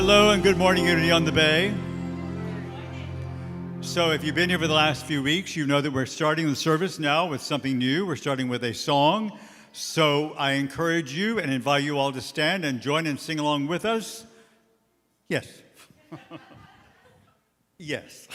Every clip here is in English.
Hello and good morning, Unity on the Bay. So if you've been here for the last few weeks, you know that we're starting the service now with something new. We're starting with a song. So I encourage you and invite you all to stand and join and sing along with us. Yes. Yes.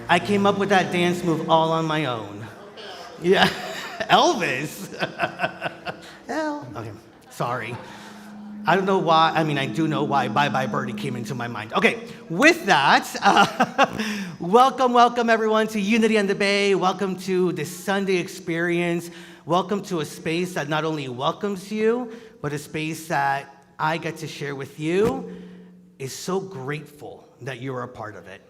I came up with that dance move all on my own. Yeah, Elvis. Okay, sorry. I don't know why, I do know why Bye Bye Birdie came into my mind. Okay, with that, welcome everyone to Unity on the Bay. Welcome to this Sunday experience. Welcome to a space that not only welcomes you, but a space that I get to share with you. Is so grateful that you're a part of it.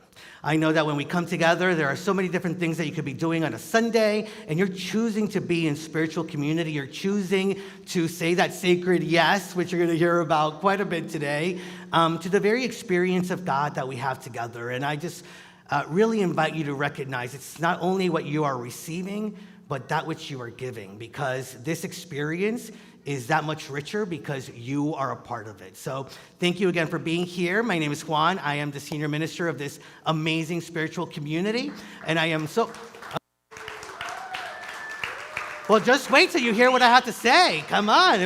I know that when we come together, there are so many different things that you could be doing on a Sunday, and you're choosing to be in spiritual community. You're choosing to say that sacred yes, which you're going to hear about quite a bit today, to the very experience of God that we have together. And I just really invite you to recognize it's not only what you are receiving, but that which you are giving, because this experience is that much richer because you are a part of it. So thank you again for being here. My name is Juan. I am the senior minister of this amazing spiritual community. And I am so... Well, just wait till you hear what I have to say. Come on.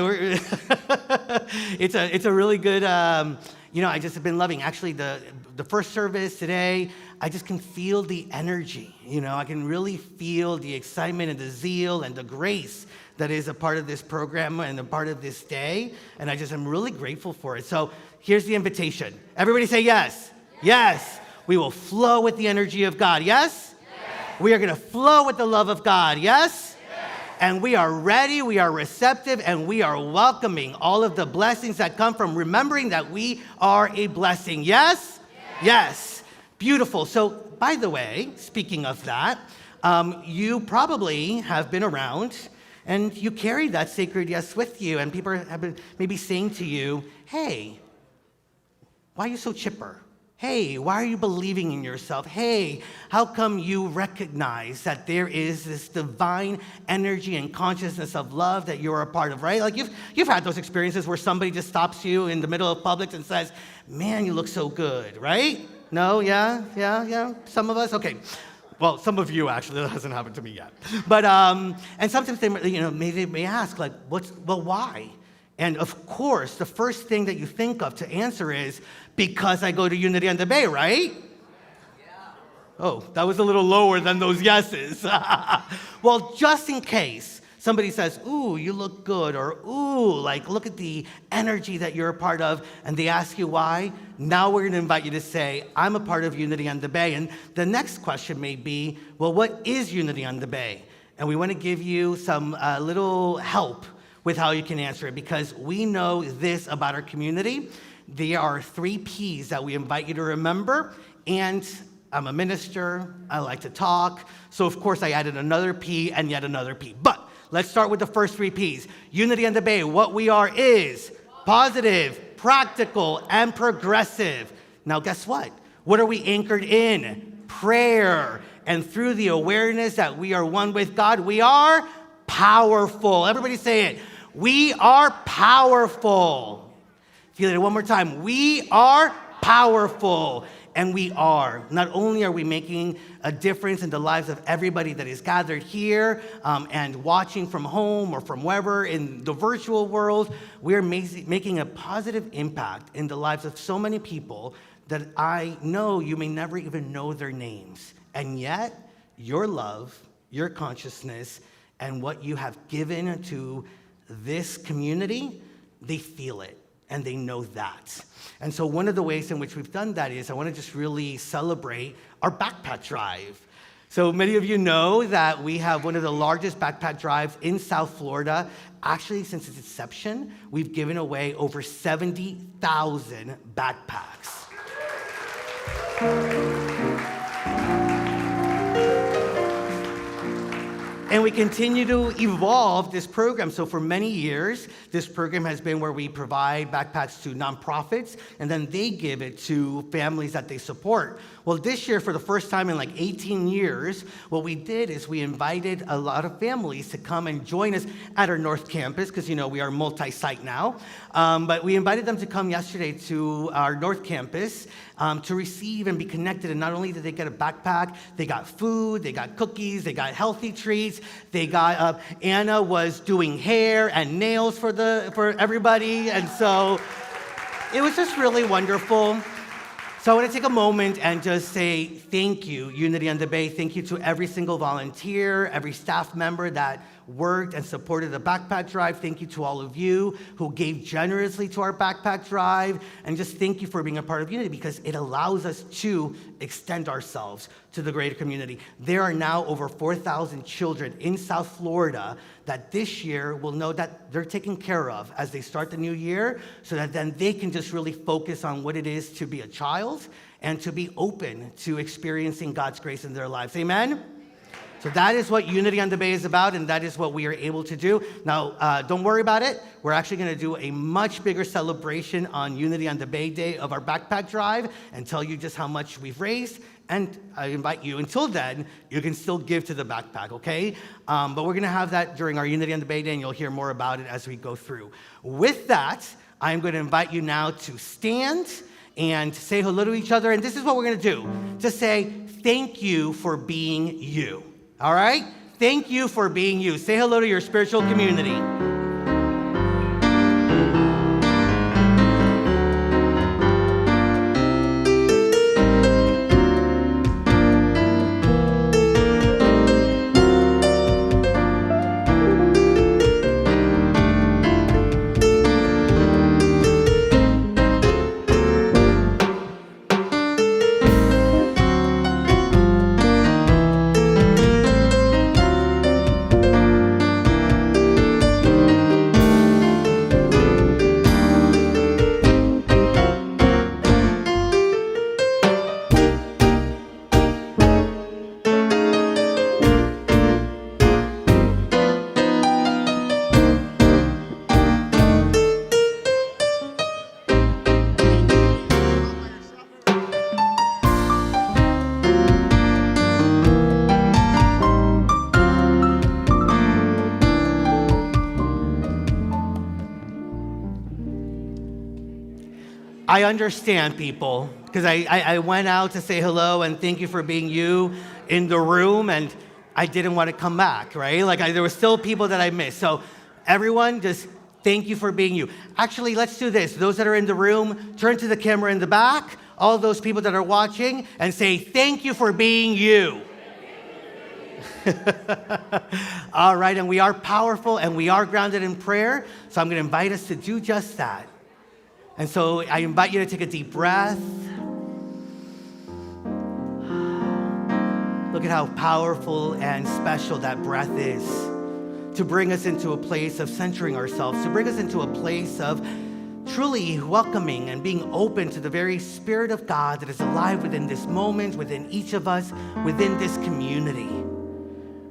It's a really good... I just have been loving, actually, the first service today. I just can feel the energy. I can really feel the excitement and the zeal and the grace that is a part of this program and a part of this day, and I'm really grateful for it. So here's the invitation. Everybody say yes. Yes. We will flow with the energy of God. Yes? We are going to flow with the love of God. Yes? And we are ready, we are receptive, and we are welcoming all of the blessings that come from remembering that we are a blessing. Yes? Yes. Beautiful. So, by the way, speaking of that, you probably have been around And you carry that sacred yes with you, and people have been maybe saying to you, hey, why are you so chipper? Hey, why are you believing in yourself? Hey, how come you recognize that there is this divine energy and consciousness of love that you're a part of, right? Like you've had those experiences where somebody just stops you in the middle of public and says, man, you look so good, right? No, yeah, some of us, okay. Well, some of you actually, that hasn't happened to me yet. But, and sometimes they, maybe they may ask, like, why? And of course, the first thing that you think of to answer is, because I go to Unity on the Bay, right? Yeah. Oh, that was a little lower than those yeses. Well, just in case somebody says, ooh, you look good, or ooh, like, look at the energy that you're a part of, and they ask you why, now we're going to invite you to say, I'm a part of Unity on the Bay. And the next question may be, well, what is Unity on the Bay? And we want to give you some little help with how you can answer it, because we know this about our community. There are 3 P's that we invite you to remember, and I'm a minister, I like to talk, so of course I added another P and yet another P. But let's start with the first 3 P's. Unity on the Bay, what we are is positive, practical, and progressive. Now guess what? What are we anchored in? Prayer. And through the awareness that we are one with God, we are powerful. Everybody say it. We are powerful. Feel it one more time. We are powerful. And we are. Not only are we making a difference in the lives of everybody that is gathered here and watching from home or from wherever in the virtual world, we are making a positive impact in the lives of so many people that I know you may never even know their names. And yet, your love, your consciousness, and what you have given to this community, they feel it. And they know that. And so one of the ways in which we've done that is I want to just really celebrate our backpack drive. So many of you know that we have one of the largest backpack drives in South Florida. Actually, since its inception, we've given away over 70,000 backpacks. And we continue to evolve this program. So for many years, this program has been where we provide backpacks to nonprofits, and then they give it to families that they support. Well, this year, for the first time in like 18 years, what we did is we invited a lot of families to come and join us at our North Campus, because, we are multi-site now. But we invited them to come yesterday to our North Campus to receive and be connected. And not only did they get a backpack, they got food, they got cookies, they got healthy treats. They got, Anna was doing hair and nails for everybody. And so it was just really wonderful. So I want to take a moment and just say thank you, Unity on the Bay. Thank you to every single volunteer, every staff member that worked and supported the backpack drive. Thank you to all of you who gave generously to our backpack drive. And just thank you for being a part of Unity, because it allows us to extend ourselves to the greater community. There are now over 4,000 children in South Florida that this year will know that they're taken care of as they start the new year, so that then they can just really focus on what it is to be a child and to be open to experiencing God's grace in their lives. Amen? So that is what Unity on the Bay is about, and that is what we are able to do. Now, don't worry about it. We're actually going to do a much bigger celebration on Unity on the Bay Day of our backpack drive and tell you just how much we've raised. And I invite you, until then, you can still give to the backpack, okay? But we're going to have that during our Unity on the Bay Day, and you'll hear more about it as we go through. With that, I'm going to invite you now to stand and say hello to each other. And this is what we're going to do. Just say, thank you for being you. All right? Thank you for being you. Say hello to your spiritual community. I understand, people, because I went out to say hello and thank you for being you in the room, and I didn't want to come back, right? Like, there were still people that I missed. So everyone, just thank you for being you. Actually, let's do this. Those that are in the room, turn to the camera in the back, all those people that are watching, and say, thank you for being you. All right, and we are powerful and we are grounded in prayer, so I'm going to invite us to do just that. And so I invite you to take a deep breath. Look at how powerful and special that breath is to bring us into a place of centering ourselves, to bring us into a place of truly welcoming and being open to the very Spirit of God that is alive within this moment, within each of us, within this community.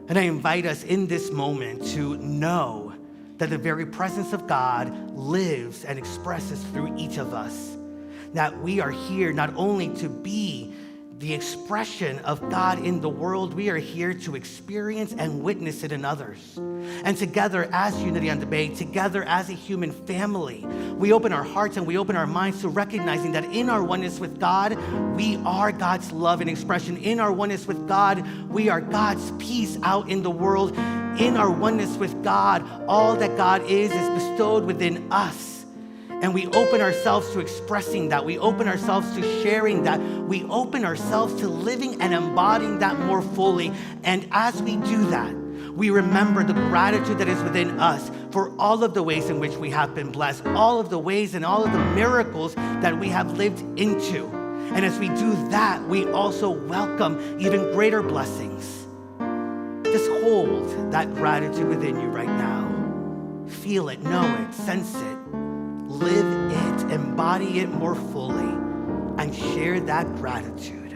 And I invite us in this moment to know that the very presence of God lives and expresses through each of us. That we are here not only to be the expression of God in the world, we are here to experience and witness it in others. And together as Unity on the Bay, together as a human family, we open our hearts and we open our minds to recognizing that in our oneness with God, we are God's love and expression. In our oneness with God, we are God's peace out in the world. In our oneness with God, all that God is bestowed within us. And we open ourselves to expressing that. We open ourselves to sharing that. We open ourselves to living and embodying that more fully. And as we do that, we remember the gratitude that is within us for all of the ways in which we have been blessed, all of the ways and all of the miracles that we have lived into. And as we do that, we also welcome even greater blessings. Just hold that gratitude within you right now. Feel it, know it, sense it, live it, embody it more fully, and share that gratitude.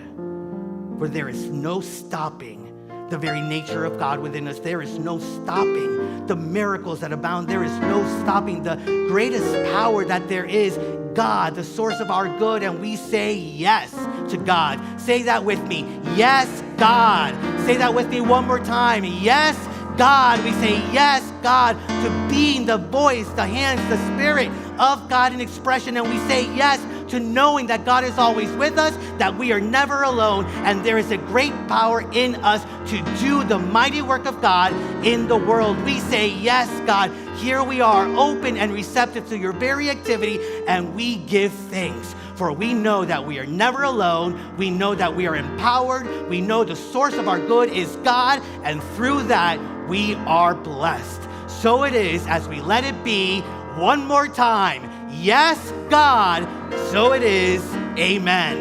For there is no stopping the very nature of God within us. There is no stopping the miracles that abound. There is no stopping the greatest power that there is, God, the source of our good, and we say yes to God. Say that with me. Yes, God. Say that with me one more time. Yes, God. We say yes, God, to being the voice, the hands, the Spirit of God in expression, and we say yes to knowing that God is always with us, that we are never alone, and there is a great power in us to do the mighty work of God in the world. We say, yes, God, here we are, open and receptive to your very activity, and we give thanks. For we know that we are never alone. We know that we are empowered. We know the source of our good is God, and through that, we are blessed. So it is as we let it be one more time. Yes, God, so it is. Amen.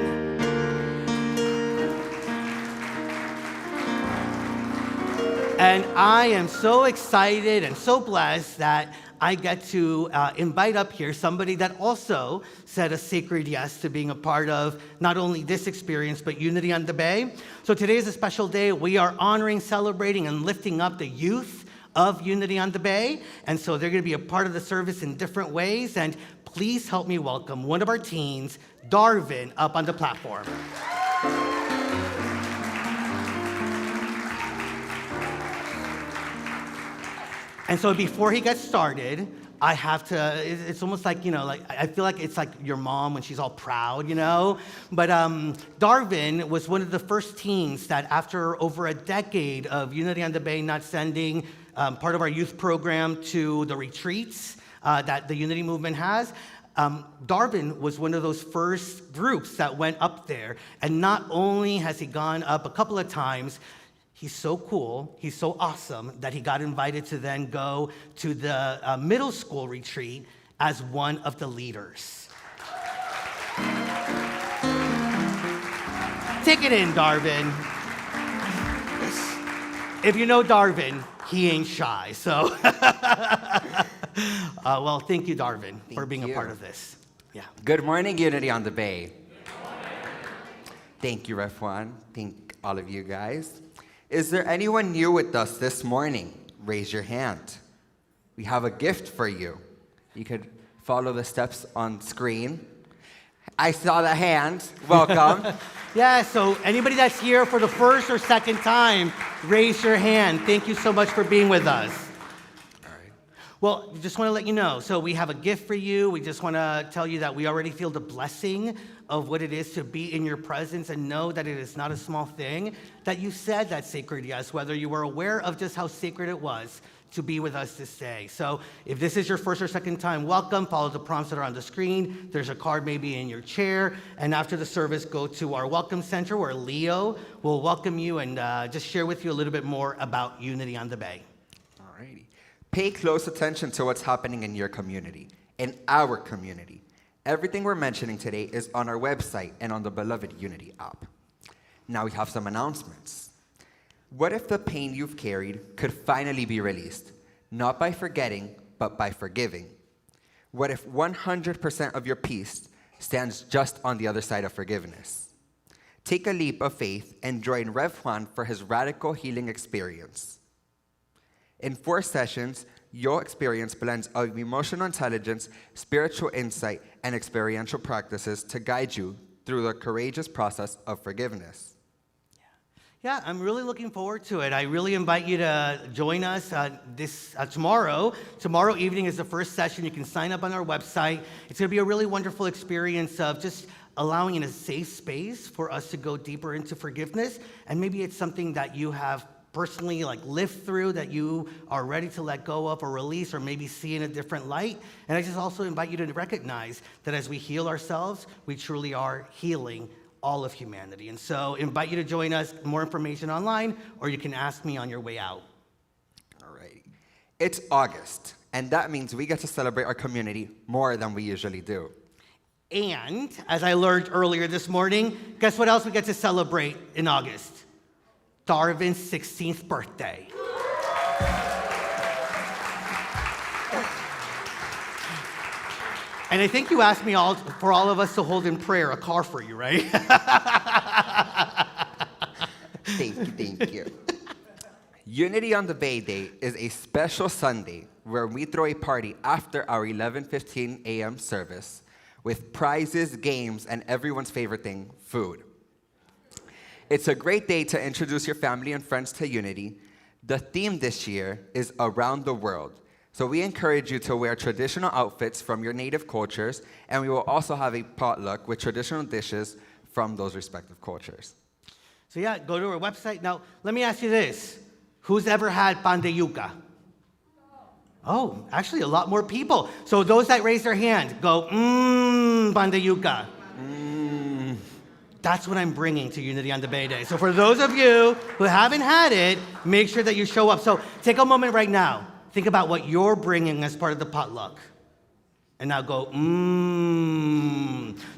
And I am so excited and so blessed that I get to invite up here somebody that also said a sacred yes to being a part of not only this experience, but Unity on the Bay. So today is a special day. We are honoring, celebrating, and lifting up the youth of Unity on the Bay. And so they're going to be a part of the service in different ways. And please help me welcome one of our teens, Darvin, up on the platform. And so before he gets started, I have to, it's almost like, like I feel like it's like your mom when she's all proud, But Darvin was one of the first teens that after over a decade of Unity on the Bay not sending part of our youth program to the retreats that the Unity movement has, Darvin was one of those first groups that went up there. And not only has he gone up a couple of times, he's so cool, he's so awesome that he got invited to then go to the middle school retreat as one of the leaders. Take it in, Darvin. If you know Darvin, he ain't shy, so. Well, thank you, Darvin, for being a part of this. Yeah. Good morning, Unity on the Bay. Thank you, Ref Juan. Thank all of you guys. Is there anyone new with us this morning? Raise your hand. We have a gift for you. You could follow the steps on screen. I saw the hand. Welcome. Yeah, so anybody that's here for the first or second time, raise your hand. Thank you so much for being with us. All right. Well, just want to let you know. So we have a gift for you. We just want to tell you that we already feel the blessing of what it is to be in your presence and know that it is not a small thing that you said that sacred yes, whether you were aware of just how sacred it was to be with us this day. So if this is your first or second time, welcome. Follow the prompts that are on the screen. There's a card maybe in your chair. And after the service, go to our welcome center where Leo will welcome you and just share with you a little bit more about Unity on the Bay. Alrighty. Pay close attention to what's happening in your community, in our community. Everything we're mentioning today is on our website and on the beloved Unity app. Now we have some announcements. What if the pain you've carried could finally be released? Not by forgetting, but by forgiving. What if 100% of your peace stands just on the other side of forgiveness? Take a leap of faith and join Rev Juan for his radical healing experience. In 4 sessions, your experience blends of emotional intelligence, spiritual insight, and experiential practices to guide you through the courageous process of forgiveness. Yeah, I'm really looking forward to it. I really invite you to join us tomorrow. Tomorrow evening is the first session. You can sign up on our website. It's going to be a really wonderful experience of just allowing in a safe space for us to go deeper into forgiveness. And maybe it's something that you have personally lived through that you are ready to let go of or release or maybe see in a different light. And I just also invite you to recognize that as we heal ourselves, we truly are healing all of humanity. And so invite you to join us. More information online, or you can ask me on your way out. All right. It's August, and that means we get to celebrate our community more than we usually do. And as I learned earlier this morning, guess what else we get to celebrate in August? Darvin's 16th birthday. And I think you asked me for all of us to hold in prayer a car for you, right? Thank you. Unity on the Bay Day is a special Sunday where we throw a party after our 11:15 a.m. service with prizes, games, and everyone's favorite thing, food. It's a great day to introduce your family and friends to Unity. The theme this year is Around the World. So we encourage you to wear traditional outfits from your native cultures, and we will also have a potluck with traditional dishes from those respective cultures. So yeah, go to our website. Now, let me ask you this. Who's ever had pan de yuca? Oh, actually a lot more people. So those that raise their hand, go, pan de yuca. That's what I'm bringing to Unity on the Bay Day. So for those of you who haven't had it, make sure that you show up. So take a moment right now. Think about what you're bringing as part of the potluck. And now go,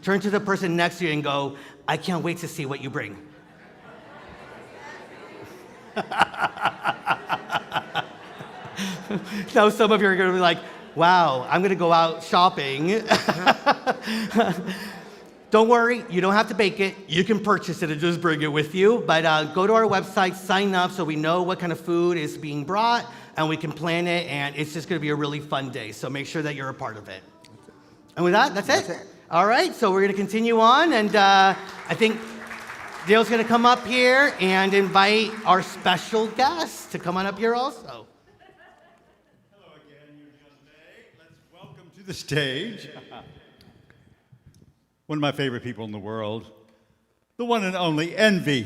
Turn to the person next to you and go, I can't wait to see what you bring. Now some of you are going to be like, wow, I'm going to go out shopping. Don't worry, you don't have to bake it. You can purchase it and just bring it with you. But go to our website, sign up so we know what kind of food is being brought, and we can plan it, and it's just going to be a really fun day. So make sure that you're a part of it. And with that, that's it. All right, so we're going to continue on, and I think Dale's going to come up here and invite our special guest to come on up here also. Hello again, Unity on the Bay. Let's welcome to the stage one of my favorite people in the world, the one and only Envy.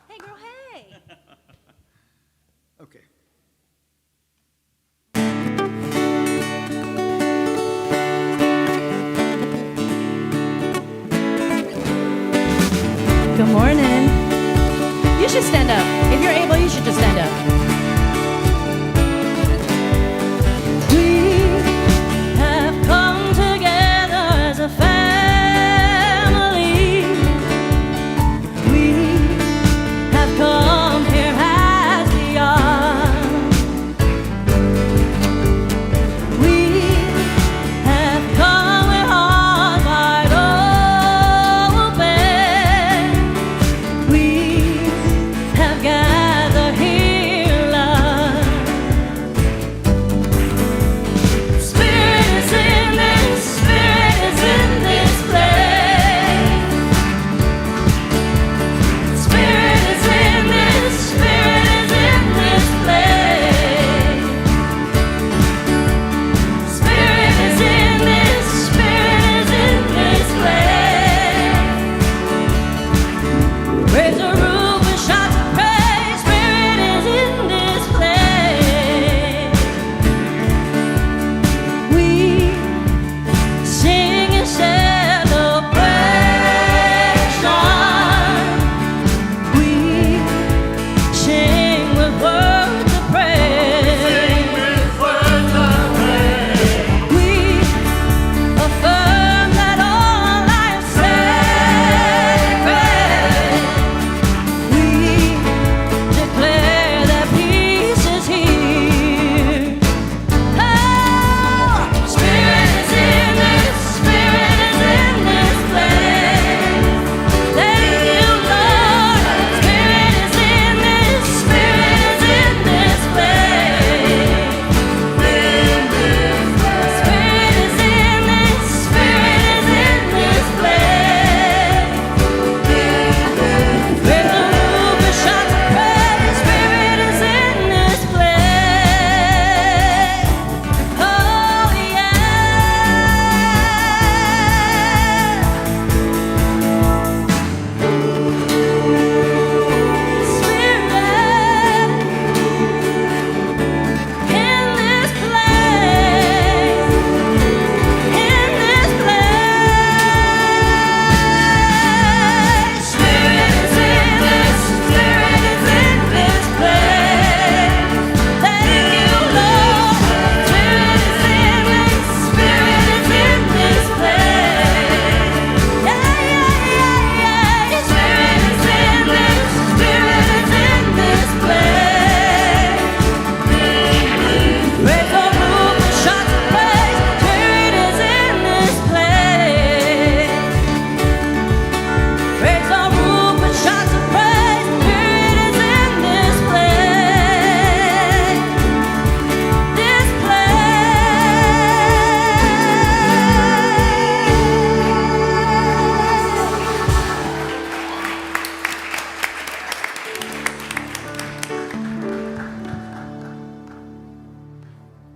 Hey, girl, hey. Okay. Good morning. You should stand up. If you're able, you should just stand up. We have come together as a family. We have come here as we are. We have come with hearts wide open. We have gathered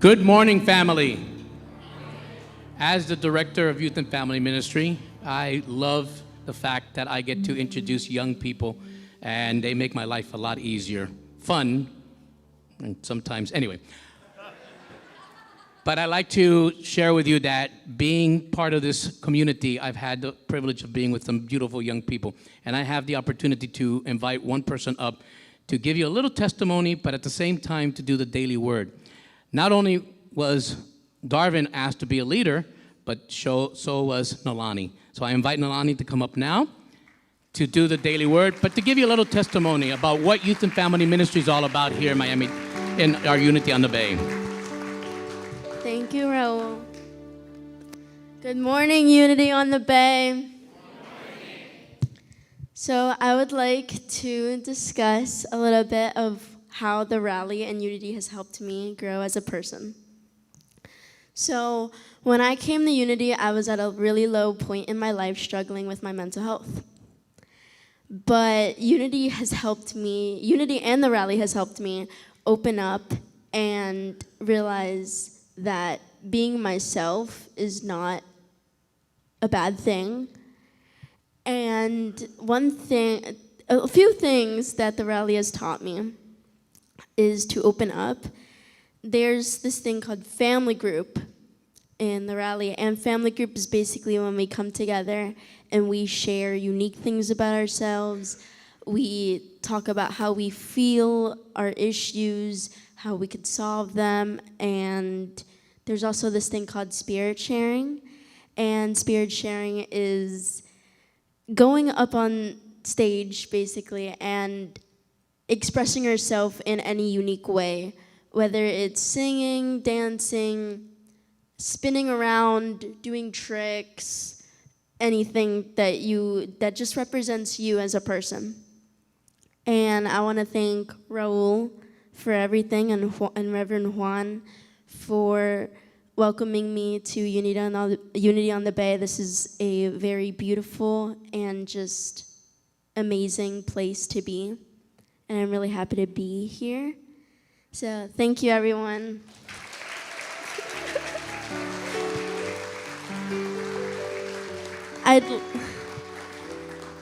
Good morning, family. As the director of Youth and Family Ministry, I love the fact that I get to introduce young people, and they make my life a lot easier. Fun, and sometimes, anyway. But I like to share with you that being part of this community, I've had the privilege of being with some beautiful young people, and I have the opportunity to invite one person up to give you a little testimony, but at the same time to do the daily word. Not only was Darvin asked to be a leader, but so was Nalani. So I invite Nalani to come up now to do the daily word, but to give you a little testimony about what Youth and Family Ministry is all about here in Miami, in our Unity on the Bay. Thank you, Raul. Good morning, Unity on the Bay. So I would like to discuss a little bit of how the rally and Unity has helped me grow as a person. So when I came to Unity, I was at a really low point in my life struggling with my mental health. But Unity and the rally has helped me open up and realize that being myself is not a bad thing. And a few things that the rally has taught me is to open up. There's this thing called family group in the rally, and family group is basically when we come together and we share unique things about ourselves. We talk about how we feel, our issues, how we could solve them, and there's also this thing called spirit sharing, and spirit sharing is going up on stage basically and expressing yourself in any unique way, whether it's singing, dancing, spinning around, doing tricks, anything that just represents you as a person. And I want to thank Raul for everything and Reverend Juan for welcoming me to Unity on the Bay. This is a very beautiful and just amazing place to be. And I'm really happy to be here. So thank you, everyone.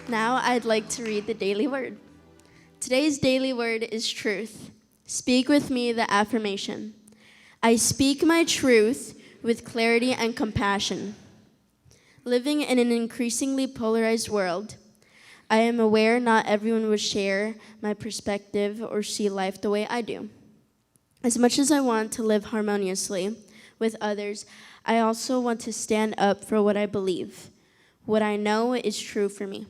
Now I'd like to read the daily word. Today's daily word is truth. Speak with me the affirmation. I speak my truth with clarity and compassion. Living in an increasingly polarized world, I am aware not everyone will share my perspective or see life the way I do. As much as I want to live harmoniously with others, I also want to stand up for what I believe, what I know is true for me.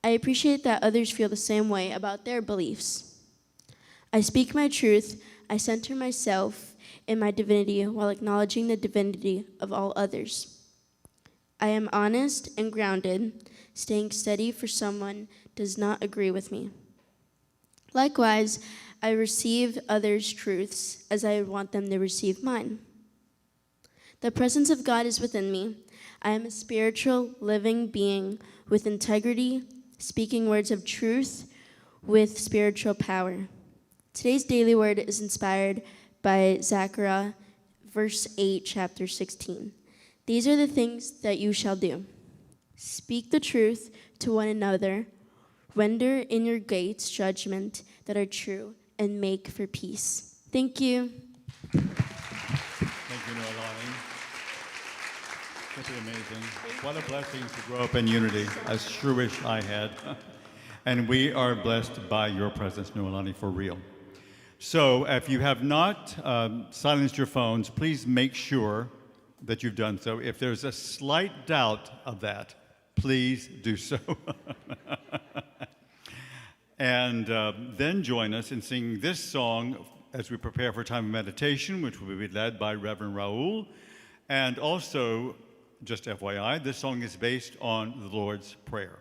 I appreciate that others feel the same way about their beliefs. I speak my truth, I center myself in my divinity while acknowledging the divinity of all others. I am honest and grounded, staying steady for someone does not agree with me. Likewise, I receive others' truths as I want them to receive mine. The presence of God is within me. I am a spiritual, living being with integrity, speaking words of truth with spiritual power. Today's daily word is inspired by Zechariah, verse 8, chapter 16. These are the things that you shall do. Speak the truth to one another, render in your gates judgment that are true, and make for peace. Thank you. Thank you, Noelani. This is amazing. What a blessing to grow up in unity. I sure wish I had. And we are blessed by your presence, Noelani, for real. So if you have not silenced your phones, please make sure that you've done so. If there's a slight doubt of that, please do so. And then join us in singing this song as we prepare for a time of meditation, which will be led by Reverend Raul. And also, just FYI, this song is based on the Lord's Prayer.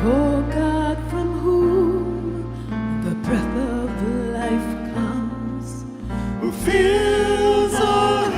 Oh God, from whom the breath of life comes, Who fills all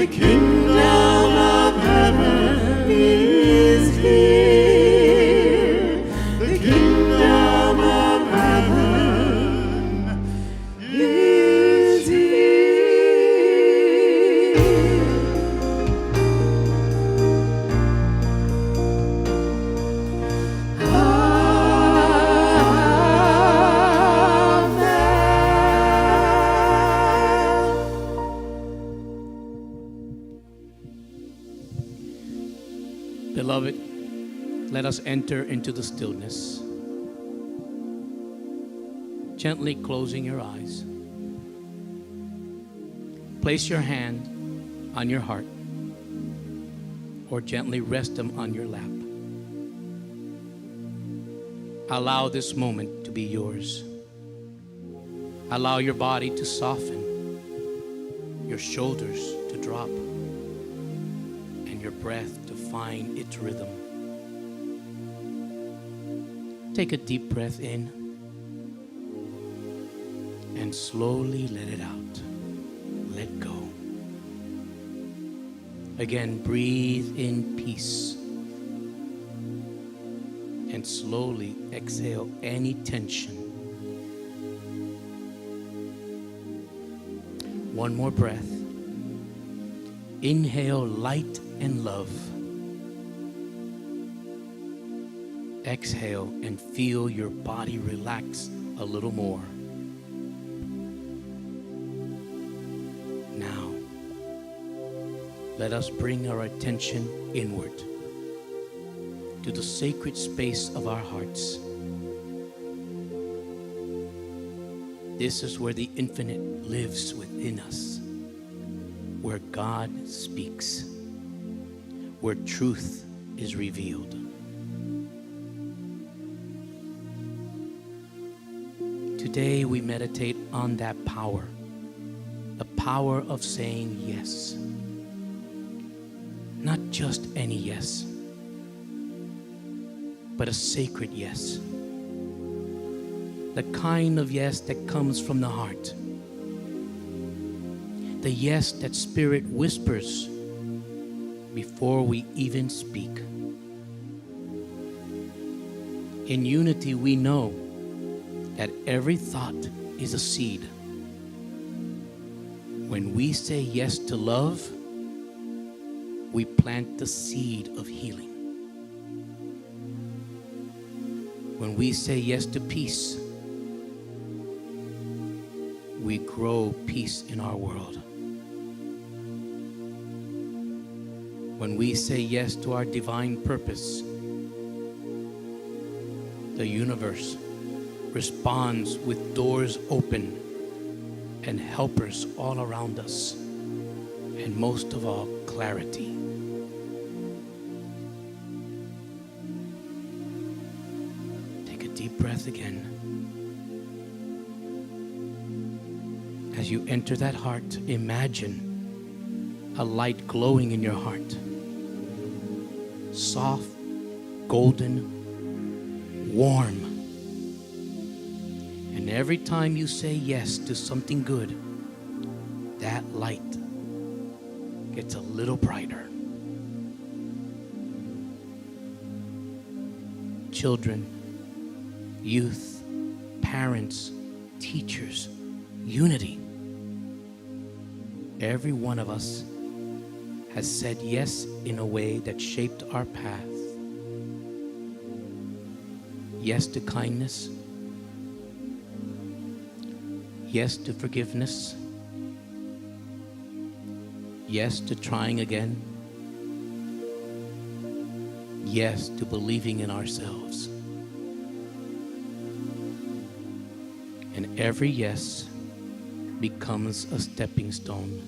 The kingdom of heaven is here. The kingdom of heaven is here. Beloved, let us enter into the stillness. Gently closing your eyes. Place your hand on your heart or gently rest them on your lap. Allow this moment to be yours. Allow your body to soften, your shoulders to drop, and your breath to find its rhythm. Take a deep breath in and slowly let it out. Let go. Again, breathe in peace and slowly exhale any tension. One more breath. Inhale light and love. Exhale and feel your body relax a little more. Now, let us bring our attention inward to the sacred space of our hearts. This is where the infinite lives within us, where God speaks, where truth is revealed. Today we meditate on that power, the power of saying yes. Not just any yes, but a sacred yes. The kind of yes that comes from the heart. The yes that Spirit whispers before we even speak. In unity, we know that every thought is a seed. When we say yes to love, we plant the seed of healing. When we say yes to peace, we grow peace in our world. When we say yes to our divine purpose, the universe responds with doors open and helpers all around us, and most of all, clarity. Take a deep breath again. As you enter that heart, imagine a light glowing in your heart. Soft, golden, warm. And every time you say yes to something good, that light gets a little brighter. Children, youth, parents, teachers, unity. Every one of us has said yes in a way that shaped our path. Yes to kindness. Yes to forgiveness. Yes to trying again. Yes to believing in ourselves. And every yes becomes a stepping stone,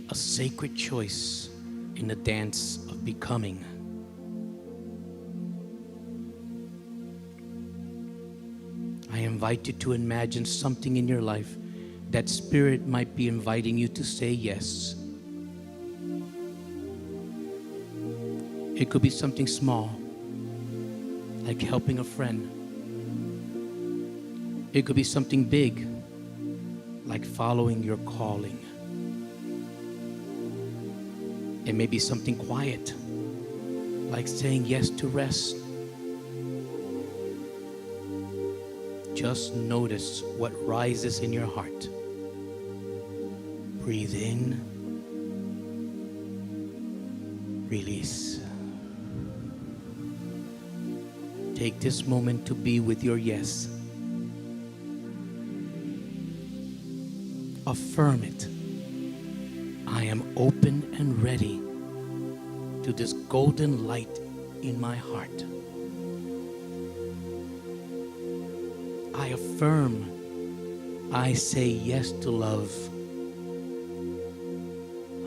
a sacred choice in the dance of becoming. I invite you to imagine something in your life that Spirit might be inviting you to say yes. It could be something small, like helping a friend. It could be something big, like following your calling. It may be something quiet, like saying yes to rest. Just notice what rises in your heart. Breathe in, release. Take this moment to be with your yes. Affirm it. I am open and ready to this golden light in my heart. I affirm, I say yes to love.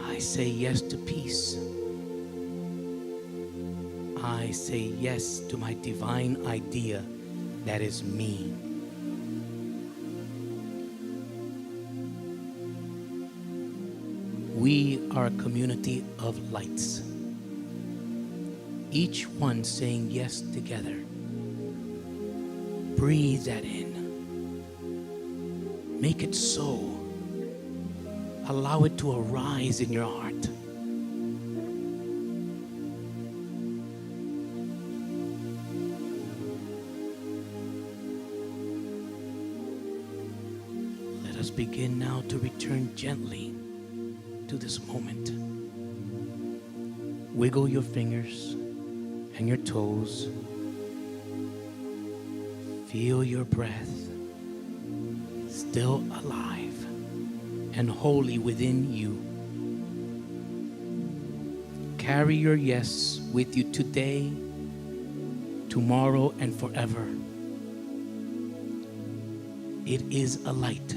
I say yes to peace. I say yes to my divine idea that is me. We are a community of lights, each one saying yes together. Breathe that in. Make it so. Allow it to arise in your heart. Let us begin now to return gently to this moment. Wiggle your fingers and your toes. Feel your breath, still alive and holy within you. Carry your yes with you today, tomorrow, and forever. It is a light.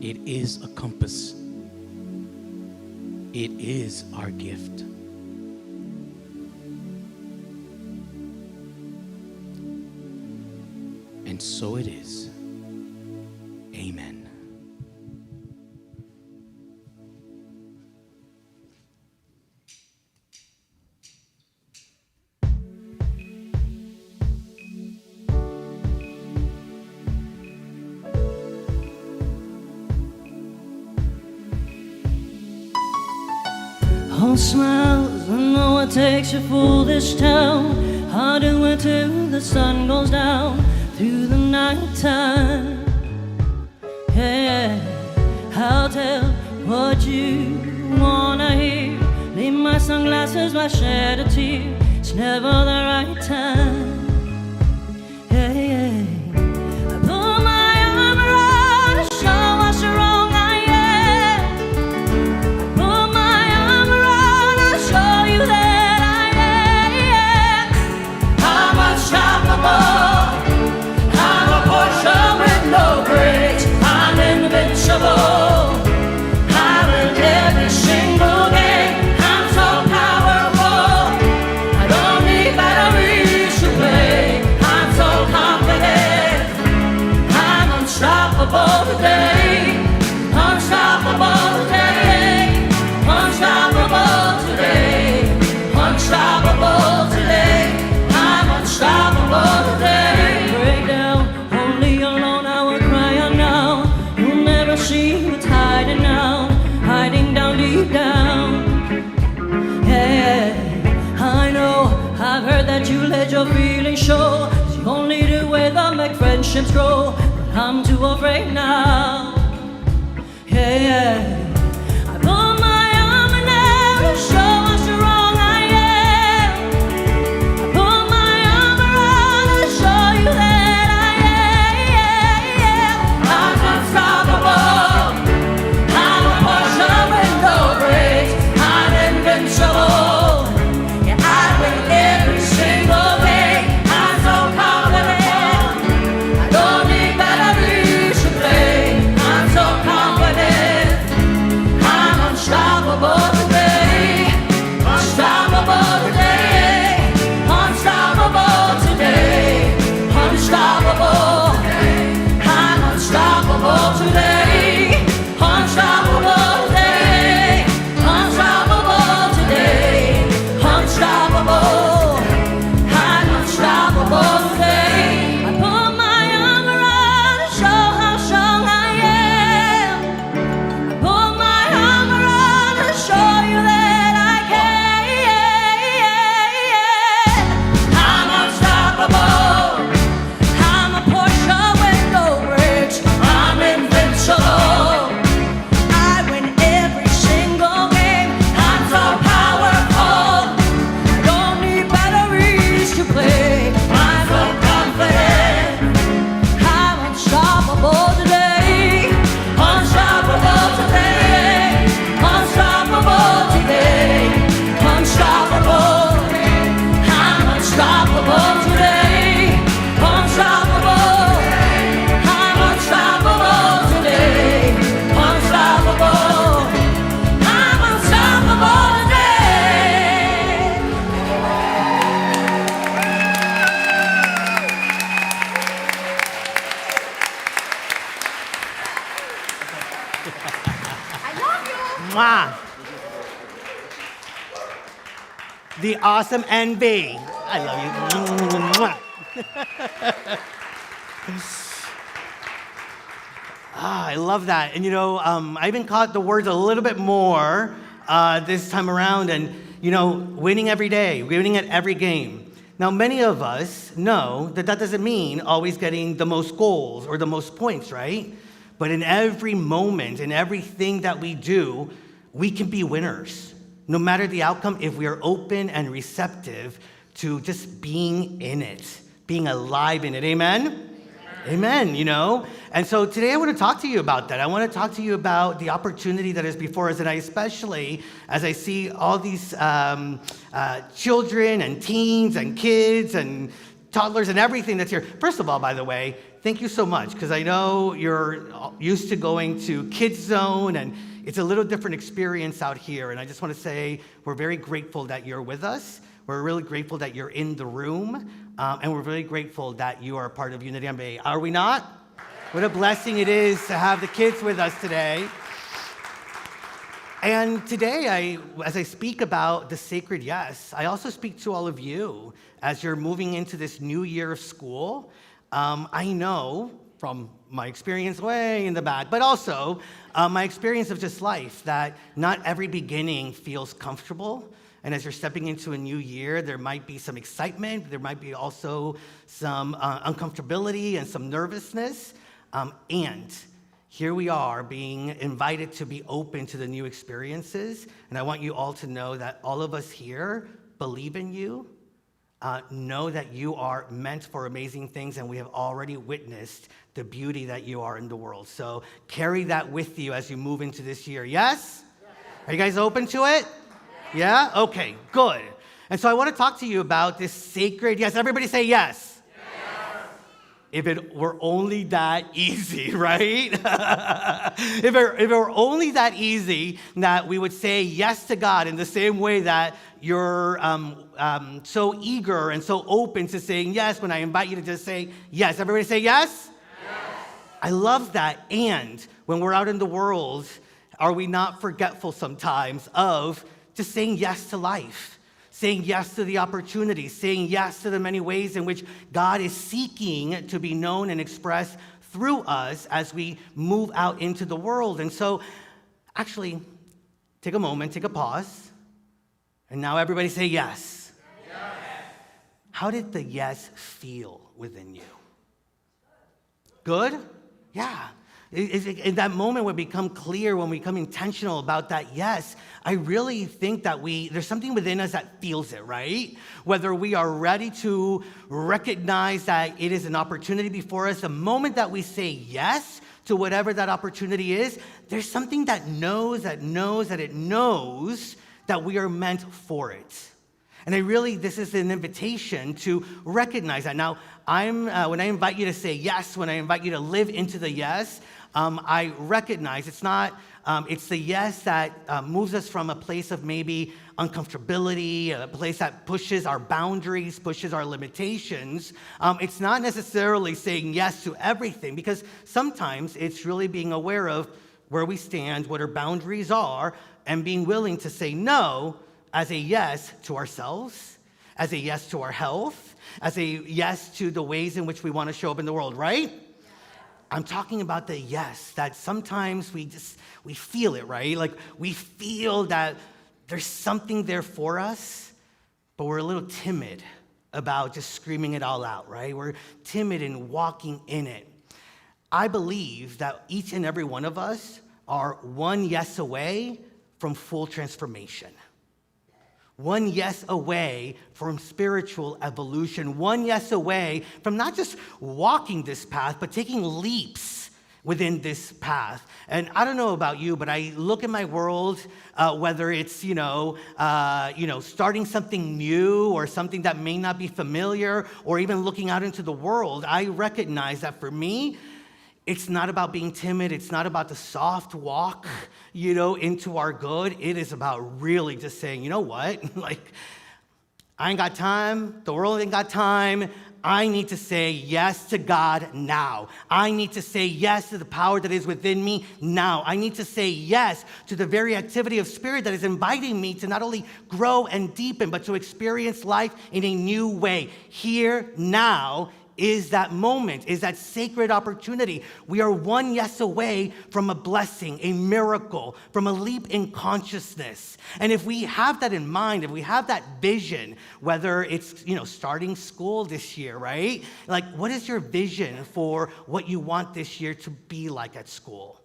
It is a compass. It is our gift. And so it is. Amen. All smiles, I know what takes you fool this town. Hard to wait till the sun goes down through the night time. Yeah, I'll tell what you wanna hear. Leave my sunglasses, I shed a tear. It's never the right time. Yeah, yeah. I put my arm around to show what's wrong I am. I put my arm around to show you that I am. I'm unstoppable. I'm a Porsche with no brakes. I'm invincible. I win every single game. I'm so powerful. I don't need batteries to play. I'm so confident. I'm unstoppable today. Unstoppable today. Unstoppable today. Unstoppable today. I'm unstoppable today. Break down, only alone I will cry out now. You'll never see what's hiding now, hiding down deep down. Yeah, I know, I've heard that you let your feelings show. It's the only two way that make friendships grow. But I'm too afraid now. Yeah, yeah. I put my arm in there to show what's wrong I am. I put my arm around to show you that I am. I'm unstoppable. I'm a Porsche with no brakes. I'm invincible. Yeah, I win every single day. I'm so confident. I don't need batteries to play. I love you. Mwah. The awesome NB. I love you. Mwah. I love that. And I even caught the words a little bit more this time around. And, winning every day, winning at every game. Now, many of us know that doesn't mean always getting the most goals or the most points, right? But in every moment, in everything that we do, we can be winners. No matter the outcome, if we are open and receptive to just being in it, being alive in it. Amen? Amen, And so today I want to talk to you about that. I want to talk to you about the opportunity that is before us, and especially as I see all these children and teens and kids and toddlers and everything that's here. First of all, by the way, thank you so much, because I know you're used to going to Kids Zone, and it's a little different experience out here. And I just want to say we're very grateful that you're with us. We're really grateful that you're in the room, and we're really grateful that you are a part of Unity MBA. Are we not? What a blessing it is to have the kids with us today. And today, as I speak about the sacred yes, I also speak to all of you as you're moving into this new year of school. I know from my experience way in the back, but also my experience of just life, that not every beginning feels comfortable. And as you're stepping into a new year, there might be some excitement. There might be also some uncomfortability and some nervousness. And here we are being invited to be open to the new experiences. And I want you all to know that all of us here believe in you, know that you are meant for amazing things, and we have already witnessed the beauty that you are in the world. So carry that with you as you move into this year. Yes? Are you guys open to it? Yeah? Okay, good. And so I want to talk to you about this sacred yes. Everybody say yes. Yes. If it were only that easy, right? if it were only that easy that we would say yes to God in the same way that you're so eager and so open to saying yes when I invite you to just say yes. Everybody say yes? Yes. I love that. And when we're out in the world, are we not forgetful sometimes of just saying yes to life, saying yes to the opportunities, saying yes to the many ways in which God is seeking to be known and expressed through us as we move out into the world. And so, actually, take a moment, take a pause, and now everybody say yes. Yes. How did the yes feel within you? Good? Yeah. In that moment when we become clear, when we become intentional about that yes, I really think that there's something within us that feels it, right? Whether we are ready to recognize that it is an opportunity before us, the moment that we say yes to whatever that opportunity is, there's something that knows that it knows that we are meant for it. And this is an invitation to recognize that. Now, when I invite you to say yes, when I invite you to live into the yes, I recognize it's the yes that moves us from a place of maybe uncomfortability, a place that pushes our boundaries, pushes our limitations. It's not necessarily saying yes to everything, because sometimes it's really being aware of where we stand, what our boundaries are, and being willing to say no as a yes to ourselves, as a yes to our health, as a yes to the ways in which we want to show up in the world, right? I'm talking about the yes that sometimes we feel it, right? Like we feel that there's something there for us, but we're a little timid about just screaming it all out, right? We're timid in walking in it. I believe that each and every one of us are one yes away from full transformation. One yes away from spiritual evolution. One yes away from not just walking this path, but taking leaps within this path. And I don't know about you, but I look at my world, whether it's, starting something new or something that may not be familiar, or even looking out into the world, I recognize that for me, it's not about being timid. It's not about the soft walk, into our good. It is about really just saying, you know what? Like, I ain't got time. The world ain't got time. I need to say yes to God now. I need to say yes to the power that is within me now. I need to say yes to the very activity of spirit that is inviting me to not only grow and deepen, but to experience life in a new way. Here, now, is that moment, is that sacred opportunity. We are one yes away from a blessing, a miracle, from a leap in consciousness. And if we have that in mind, if we have that vision, whether it's, starting school this year, right? Like, what is your vision for what you want this year to be like at school?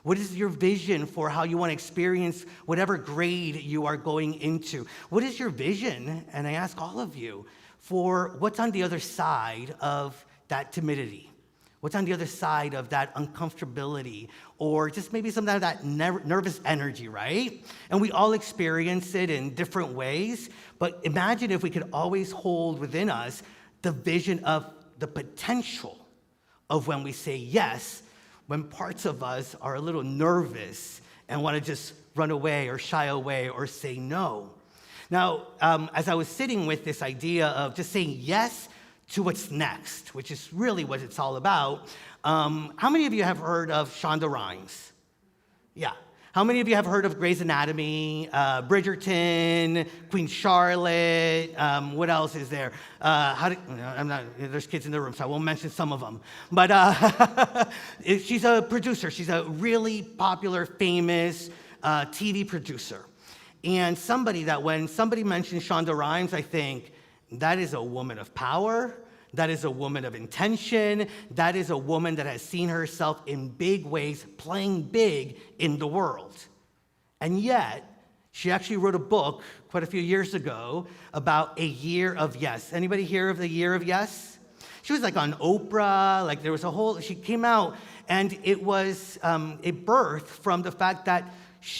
What is your vision for how you want to experience whatever grade you are going into? What is your vision? And I ask all of you, for what's on the other side of that timidity? What's on the other side of that uncomfortability, or just maybe some of that nervous energy, right? And we all experience it in different ways, but imagine if we could always hold within us the vision of the potential of when we say yes, when parts of us are a little nervous and want to just run away or shy away or say no. Now, as I was sitting with this idea of just saying yes to what's next, which is really what it's all about, how many of you have heard of Shonda Rhimes? Yeah. How many of you have heard of Grey's Anatomy, Bridgerton, Queen Charlotte? What else is there? There's kids in the room, so I won't mention some of them. But she's a producer. She's a really popular, famous TV producer. And when somebody mentions Shonda Rhimes, I think, that is a woman of power. That is a woman of intention. That is a woman that has seen herself in big ways, playing big in the world. And yet, she actually wrote a book quite a few years ago about a year of yes. Anybody hear of the year of yes? She was like on Oprah, there was she came out, and it was a birth from the fact that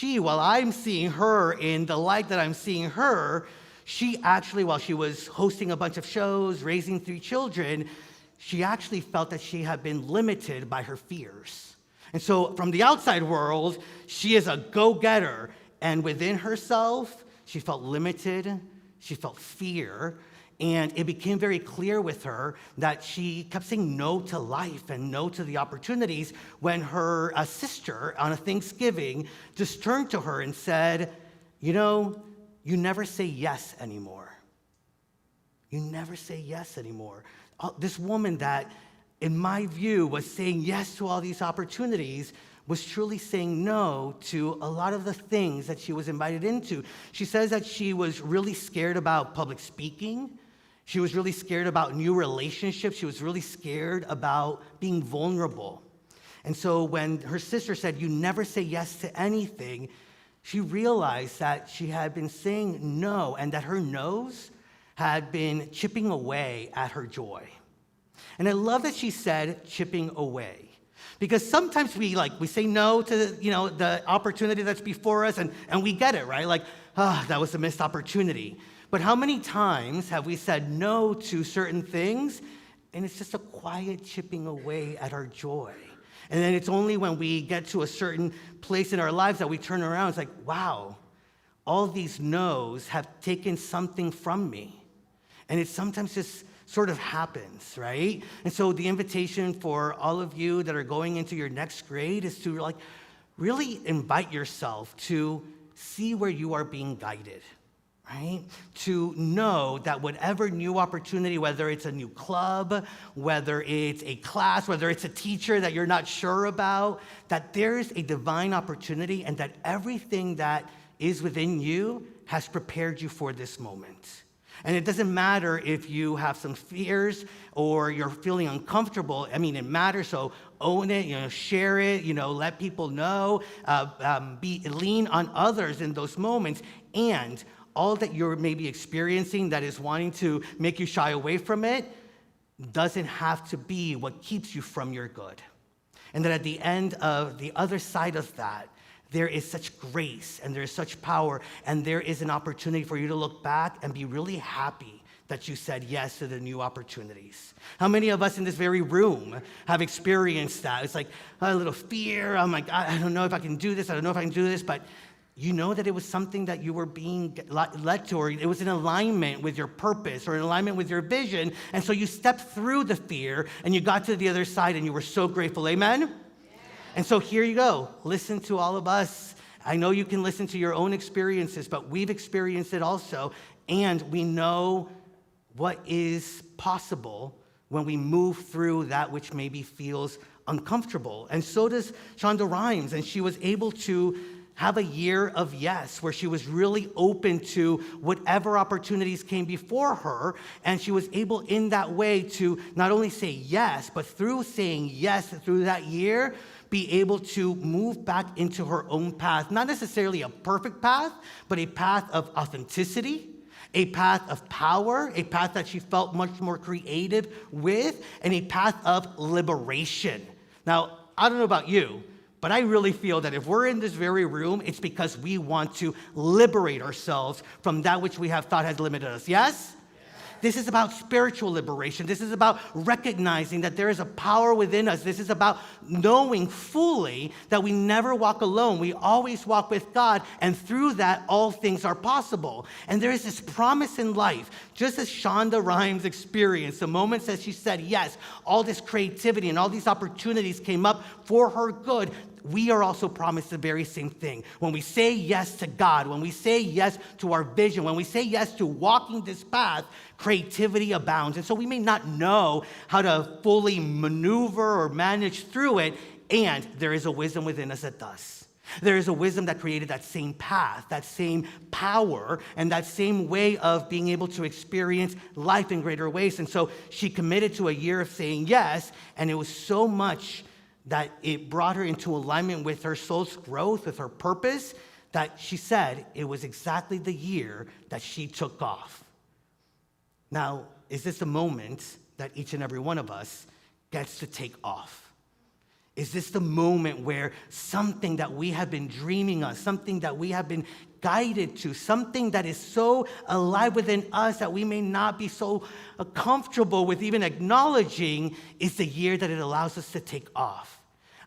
while I'm seeing her in the light that I'm seeing her, she actually, while she was hosting a bunch of shows, raising 3 children, she actually felt that she had been limited by her fears. And so from the outside world, she is a go-getter. And within herself, she felt limited, she felt fear, and it became very clear with her that she kept saying no to life and no to the opportunities when her sister on a Thanksgiving just turned to her and said, you never say yes anymore. You never say yes anymore. This woman that, in my view, was saying yes to all these opportunities was truly saying no to a lot of the things that she was invited into. She says that she was really scared about public speaking. She was really scared about new relationships. She was really scared about being vulnerable. And so when her sister said, you never say yes to anything, she realized that she had been saying no, and that her no's had been chipping away at her joy. And I love that she said chipping away. Because sometimes we say no to the opportunity that's before us, and we get it, right? That was a missed opportunity. But how many times have we said no to certain things, and it's just a quiet chipping away at our joy? And then it's only when we get to a certain place in our lives that we turn around. It's like, wow, all these no's have taken something from me. And it sometimes just sort of happens, right? And so the invitation for all of you that are going into your next grade is to really invite yourself to see where you are being guided. Right? To know that whatever new opportunity, whether it's a new club, whether it's a class, whether it's a teacher that you're not sure about, that there's a divine opportunity and that everything that is within you has prepared you for this moment. And it doesn't matter if you have some fears or you're feeling uncomfortable. I mean, it matters, so own it, share it, let people know, lean on others in those moments, and all that you're maybe experiencing that is wanting to make you shy away from it doesn't have to be what keeps you from your good. And that at the end of the other side of that, there is such grace and there is such power and there is an opportunity for you to look back and be really happy that you said yes to the new opportunities. How many of us in this very room have experienced that? It's like a little fear. I'm like, I don't know if I can do this. I don't know if I can do this, but you know that it was something that you were being led to, or it was in alignment with your purpose or in alignment with your vision. And so you stepped through the fear and you got to the other side and you were so grateful. Amen? Yeah. And so here you go. Listen to all of us. I know you can listen to your own experiences, but we've experienced it also. And we know what is possible when we move through that which maybe feels uncomfortable. And so does Shonda Rhimes. And she was able to have a year of yes, where she was really open to whatever opportunities came before her. And she was able in that way to not only say yes, but through saying yes through that year, be able to move back into her own path. Not necessarily a perfect path, but a path of authenticity, a path of power, a path that she felt much more creative with, and a path of liberation. Now, I don't know about you, but I really feel that if we're in this very room, it's because we want to liberate ourselves from that which we have thought has limited us. Yes? This is about spiritual liberation. This is about recognizing that there is a power within us. This is about knowing fully that we never walk alone. We always walk with God, and through that, all things are possible. And there is this promise in life, just as Shonda Rhimes experienced, the moments that she said yes, all this creativity and all these opportunities came up for her good. We are also promised the very same thing. When we say yes to God, when we say yes to our vision, when we say yes to walking this path, creativity abounds. And so we may not know how to fully maneuver or manage through it, and there is a wisdom within us that does. There is a wisdom that created that same path, that same power, and that same way of being able to experience life in greater ways. And so she committed to a year of saying yes, and it was so much that it brought her into alignment with her soul's growth, with her purpose, that she said it was exactly the year that she took off. Now, is this a moment that each and every one of us gets to take off? Is this the moment where something that we have been dreaming of, something that we have been guided to, something that is so alive within us that we may not be so comfortable with even acknowledging, is the year that it allows us to take off?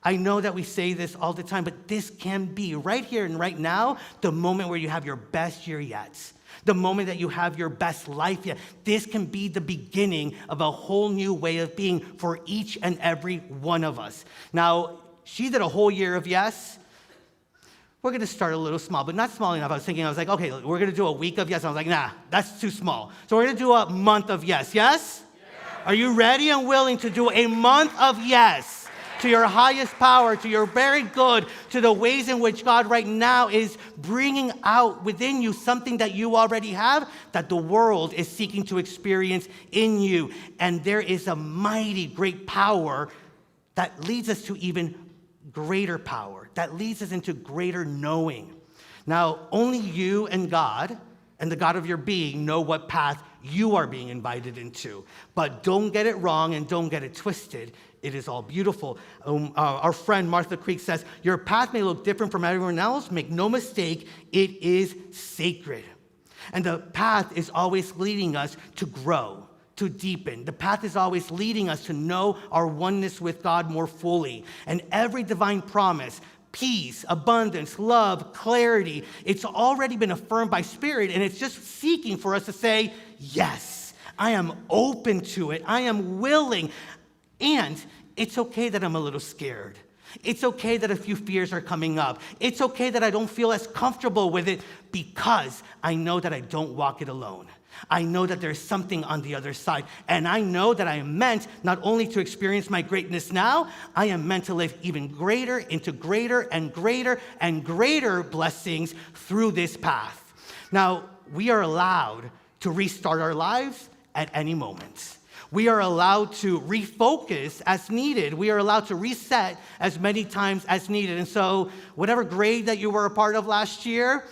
I know that we say this all the time, but this can be right here and right now the moment where you have your best year yet. The moment that you have your best life yet. This can be the beginning of a whole new way of being for each and every one of us. Now, she did a whole year of yes. We're going to start a little small, but not small enough. I was like, okay, we're going to do a week of yes. I was like, nah, that's too small. So we're going to do a month of yes. Yes? Are you ready and willing to do a month of yes? To your highest power, to your very good, to the ways in which God right now is bringing out within you something that you already have, that the world is seeking to experience in you. And there is a mighty great power that leads us to even greater power, that leads us into greater knowing. Now, only you and God and the God of your being know what path you are being invited into. But don't get it wrong and don't get it twisted. It is all beautiful. Our friend Martha Creek says, your path may look different from everyone else. Make no mistake, it is sacred. And the path is always leading us to grow, to deepen. The path is always leading us to know our oneness with God more fully. And every divine promise, peace, abundance, love, clarity, it's already been affirmed by Spirit, and it's just seeking for us to say, yes, I am open to it. I am willing. And it's okay that I'm a little scared. It's okay that a few fears are coming up. It's okay that I don't feel as comfortable with it, because I know that I don't walk it alone. I know that there's something on the other side. And I know that I am meant not only to experience my greatness now, I am meant to live even greater into greater and greater and greater blessings through this path. Now, we are allowed to restart our lives at any moment. We are allowed to refocus as needed. We are allowed to reset as many times as needed. And so whatever grade that you were a part of last year,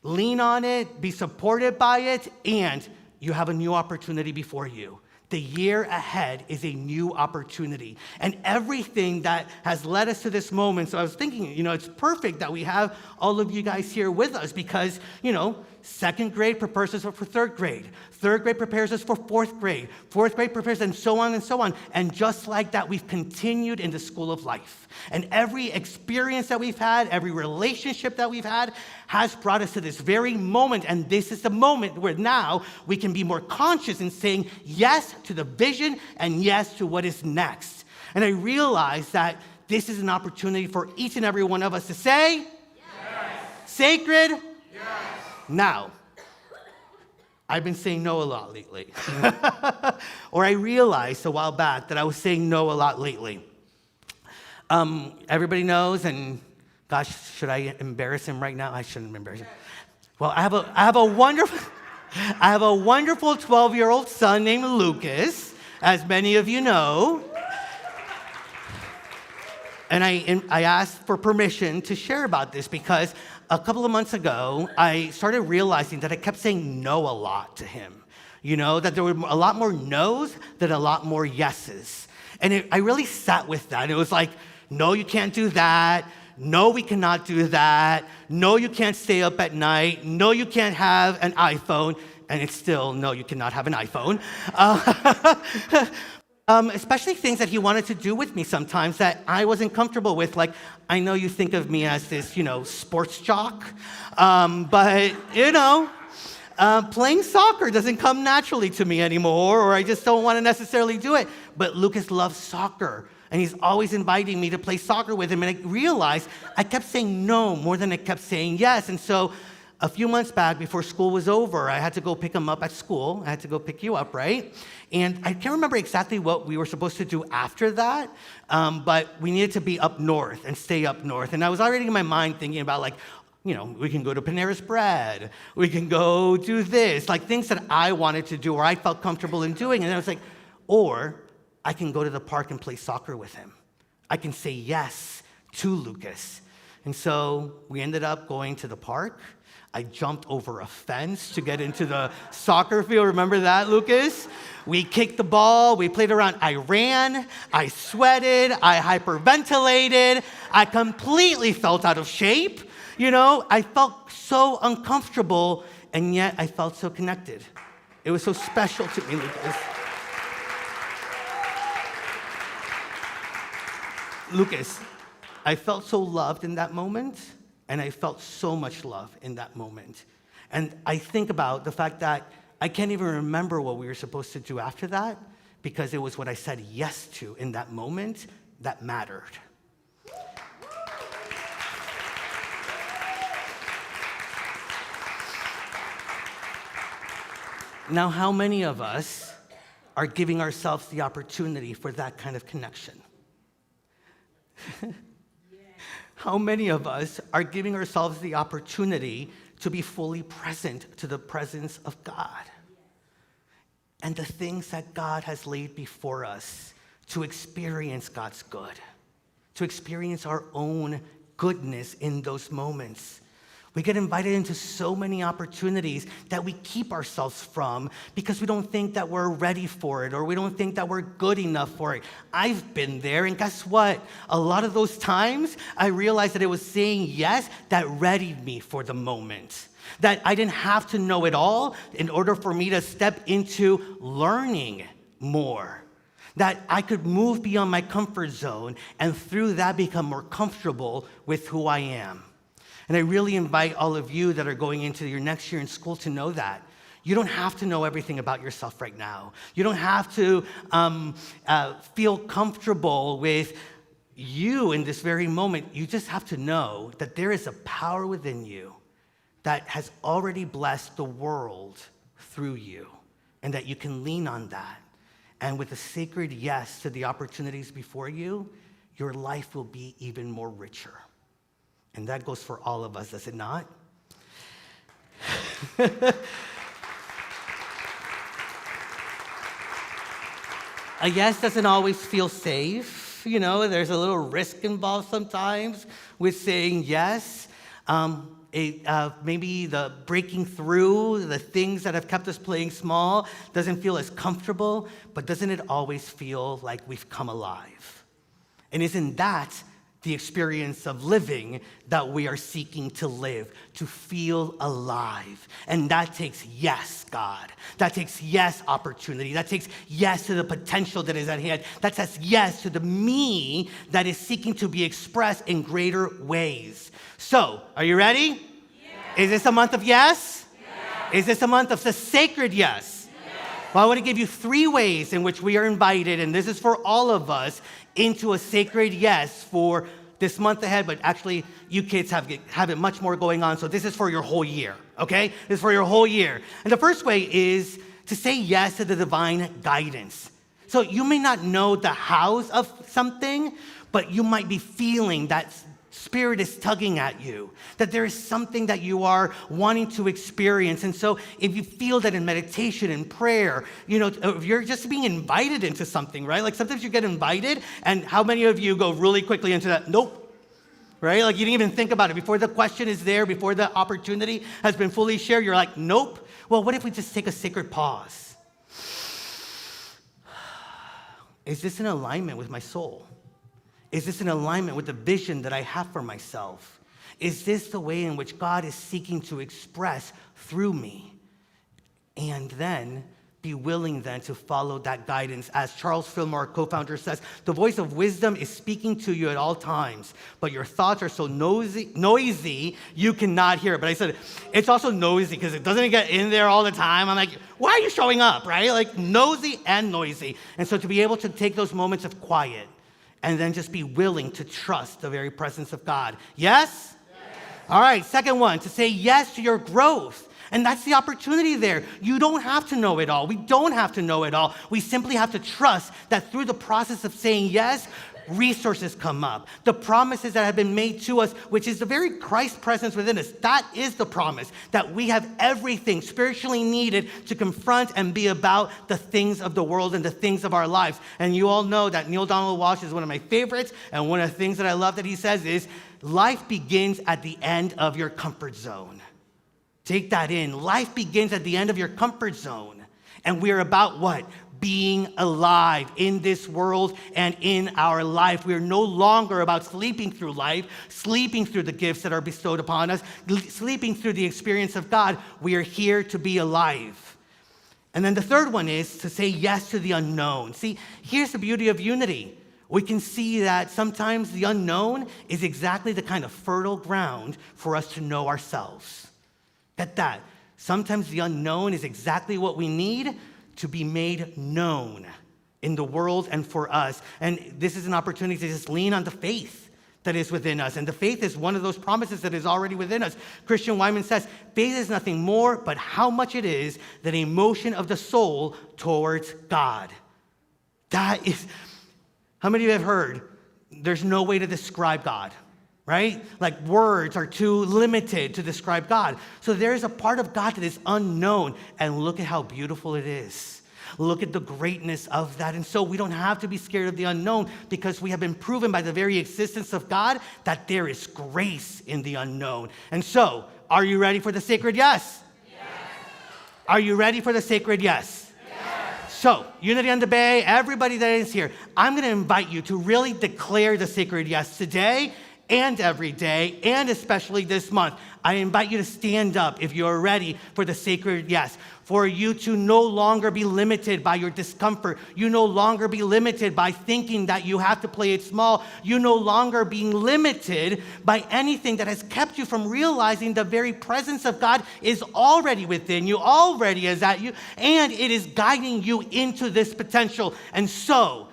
lean on it, be supported by it, and you have a new opportunity before you. The year ahead is a new opportunity. And everything that has led us to this moment, so I was thinking, it's perfect that we have all of you guys here with us because, second grade prepares us for third grade. Third grade prepares us for fourth grade. Fourth grade prepares, and so on and so on. And just like that, we've continued in the school of life. And every experience that we've had, every relationship that we've had has brought us to this very moment. And this is the moment where now we can be more conscious in saying yes to the vision and yes to what is next. And I realize that this is an opportunity for each and every one of us to say, yes. Sacred, yes. Now, I've been saying no a lot lately. Or I realized a while back that I was saying no a lot lately. Everybody knows, and gosh, should I embarrass him right now? I shouldn't embarrass him. Well, I have a wonderful 12-year-old son named Lucas, as many of you know. And I asked for permission to share about this because a couple of months ago, I started realizing that I kept saying no a lot to him. That there were a lot more no's than a lot more yeses. And I really sat with that. It was like, no, you can't do that. No, we cannot do that. No, you can't stay up at night. No, you can't have an iPhone. And it's still, no, you cannot have an iPhone. Especially things that he wanted to do with me sometimes that I wasn't comfortable with. Like, I know you think of me as this, sports jock. But playing soccer doesn't come naturally to me anymore, or I just don't want to necessarily do it. But Lucas loves soccer, and he's always inviting me to play soccer with him. And I realized I kept saying no more than I kept saying yes. And so a few months back, before school was over, I had to go pick him up at school. I had to go pick you up, right? And I can't remember exactly what we were supposed to do after that, but we needed to be up north and stay up north. And I was already in my mind thinking about, we can go to Panera's Bread. We can go do this, like things that I wanted to do or I felt comfortable in doing. And I was like, or I can go to the park and play soccer with him. I can say yes to Lucas. And so we ended up going to the park. I jumped over a fence to get into the soccer field. Remember that, Lucas? We kicked the ball. We played around. I ran. I sweated. I hyperventilated. I completely felt out of shape. I felt so uncomfortable, and yet I felt so connected. It was so special to me, Lucas. Lucas, I felt so loved in that moment, and I felt so much love in that moment. And I think about the fact that I can't even remember what we were supposed to do after that because it was what I said yes to in that moment that mattered. Now, how many of us are giving ourselves the opportunity for that kind of connection? How many of us are giving ourselves the opportunity to be fully present to the presence of God and the things that God has laid before us to experience God's good, to experience our own goodness in those moments? We get invited into so many opportunities that we keep ourselves from because we don't think that we're ready for it or we don't think that we're good enough for it. I've been there, and guess what? A lot of those times, I realized that it was saying yes that readied me for the moment. That I didn't have to know it all in order for me to step into learning more. That I could move beyond my comfort zone and through that become more comfortable with who I am. And I really invite all of you that are going into your next year in school to know that. You don't have to know everything about yourself right now. You don't have to feel comfortable with you in this very moment. You just have to know that there is a power within you that has already blessed the world through you, and that you can lean on that. And with a sacred yes to the opportunities before you, your life will be even more richer. And that goes for all of us, does it not? A yes doesn't always feel safe. There's a little risk involved sometimes with saying yes. Maybe the breaking through, the things that have kept us playing small, doesn't feel as comfortable, but doesn't it always feel like we've come alive? And isn't that the experience of living that we are seeking to live, to feel alive? And that takes yes, God. That takes yes, opportunity. That takes yes to the potential that is at hand. That says yes to the me that is seeking to be expressed in greater ways. So, are you ready? Yes. Is this a month of yes? Yes. Is this a month of the sacred yes? Yes. Well, I want to give you 3 ways in which we are invited, and this is for all of us, into a sacred yes for this month ahead, but actually you kids have it much more going on, so this is for your whole year, okay? This is for your whole year. And the first way is to say yes to the divine guidance. So you may not know the hows of something, but you might be feeling that Spirit is tugging at you, that there is something that you are wanting to experience. And so if you feel that in meditation and prayer, if you're just being invited into something, right? Like sometimes you get invited, and how many of you go really quickly into that? Nope. Right? Like you didn't even think about it. Before the question is there, before the opportunity has been fully shared, you're like, nope. Well, what if we just take a sacred pause? Is this in alignment with my soul? Is this in alignment with the vision that I have for myself? Is this the way in which God is seeking to express through me? And then be willing then to follow that guidance. As Charles Fillmore, co-founder, says, the voice of wisdom is speaking to you at all times, but your thoughts are so noisy you cannot hear it. But I said, it's also noisy because it doesn't get in there all the time. I'm like, why are you showing up, right? Like nosy and noisy. And so to be able to take those moments of quiet and then just be willing to trust the very presence of God. Yes? All right, second one, to say yes to your growth. And that's the opportunity there. You don't have to know it all. We don't have to know it all. We simply have to trust that through the process of saying yes, resources come up. The promises that have been made to us, which is the very Christ presence within us, that is the promise, that we have everything spiritually needed to confront and be about the things of the world and the things of our lives. And you all know that Neil Donald Walsh is one of my favorites, and one of the things that I love that he says is, life begins at the end of your comfort zone. Take that in. Life begins at the end of your comfort zone. And we're about what? Being alive in this world and in our life. We're no longer about sleeping through life, sleeping through the gifts that are bestowed upon us, sleeping through the experience of God. We are here to be alive. And then the third one is to say yes to the unknown. See, here's the beauty of unity. We can see that sometimes the unknown is exactly the kind of fertile ground for us to know ourselves. Get that. Sometimes the unknown is exactly what we need to be made known in the world and for us. And this is an opportunity to just lean on the faith that is within us. And the faith is one of those promises that is already within us. Christian Wyman says, faith is nothing more but how much it is than a motion of the soul towards God. That is, how many of you have heard, there's no way to describe God? Right? Like words are too limited to describe God. So there is a part of God that is unknown. And look at how beautiful it is. Look at the greatness of that. And so we don't have to be scared of the unknown because we have been proven by the very existence of God that there is grace in the unknown. And so, are you ready for the sacred yes? Yes. Are you ready for the sacred yes? Yes. So, Unity on the Bay, everybody that is here, I'm going to invite you to really declare the sacred yes today and every day, and especially this month. I invite you to stand up if you're ready for the sacred yes, for you to no longer be limited by your discomfort. You no longer be limited by thinking that you have to play it small. You no longer being limited by anything that has kept you from realizing the very presence of God is already within you, already is at you, and it is guiding you into this potential. And so,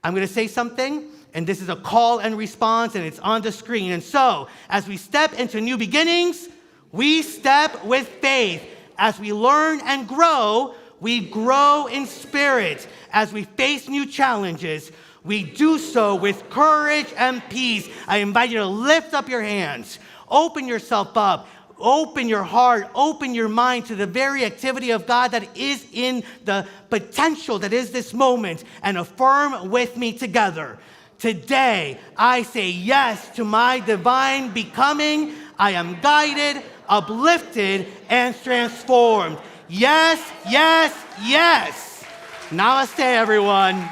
I'm going to say something, and this is a call and response, and it's on the screen. And so, as we step into new beginnings, we step with faith. As we learn and grow, we grow in spirit. As we face new challenges, we do so with courage and peace. I invite you to lift up your hands, open yourself up, open your heart, open your mind to the very activity of God that is in the potential that is this moment, and affirm with me together. Today, I say yes to my divine becoming. I am guided, uplifted, and transformed. Yes, yes, yes. Namaste, everyone.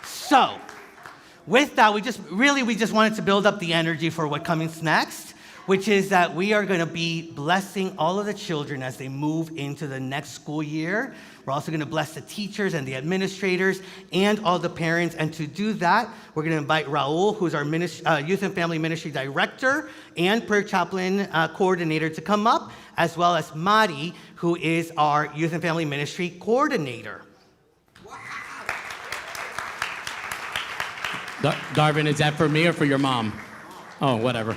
So, with that, we just wanted to build up the energy for what comes next, which is that we are going to be blessing all of the children as they move into the next school year. We're also going to bless the teachers and the administrators and all the parents. And to do that, we're going to invite Raul, who's our Youth and Family Ministry Director and Prayer Chaplain Coordinator, to come up, as well as Mari, who is our Youth and Family Ministry Coordinator. Darvin, is that for me or for your mom? Oh, whatever.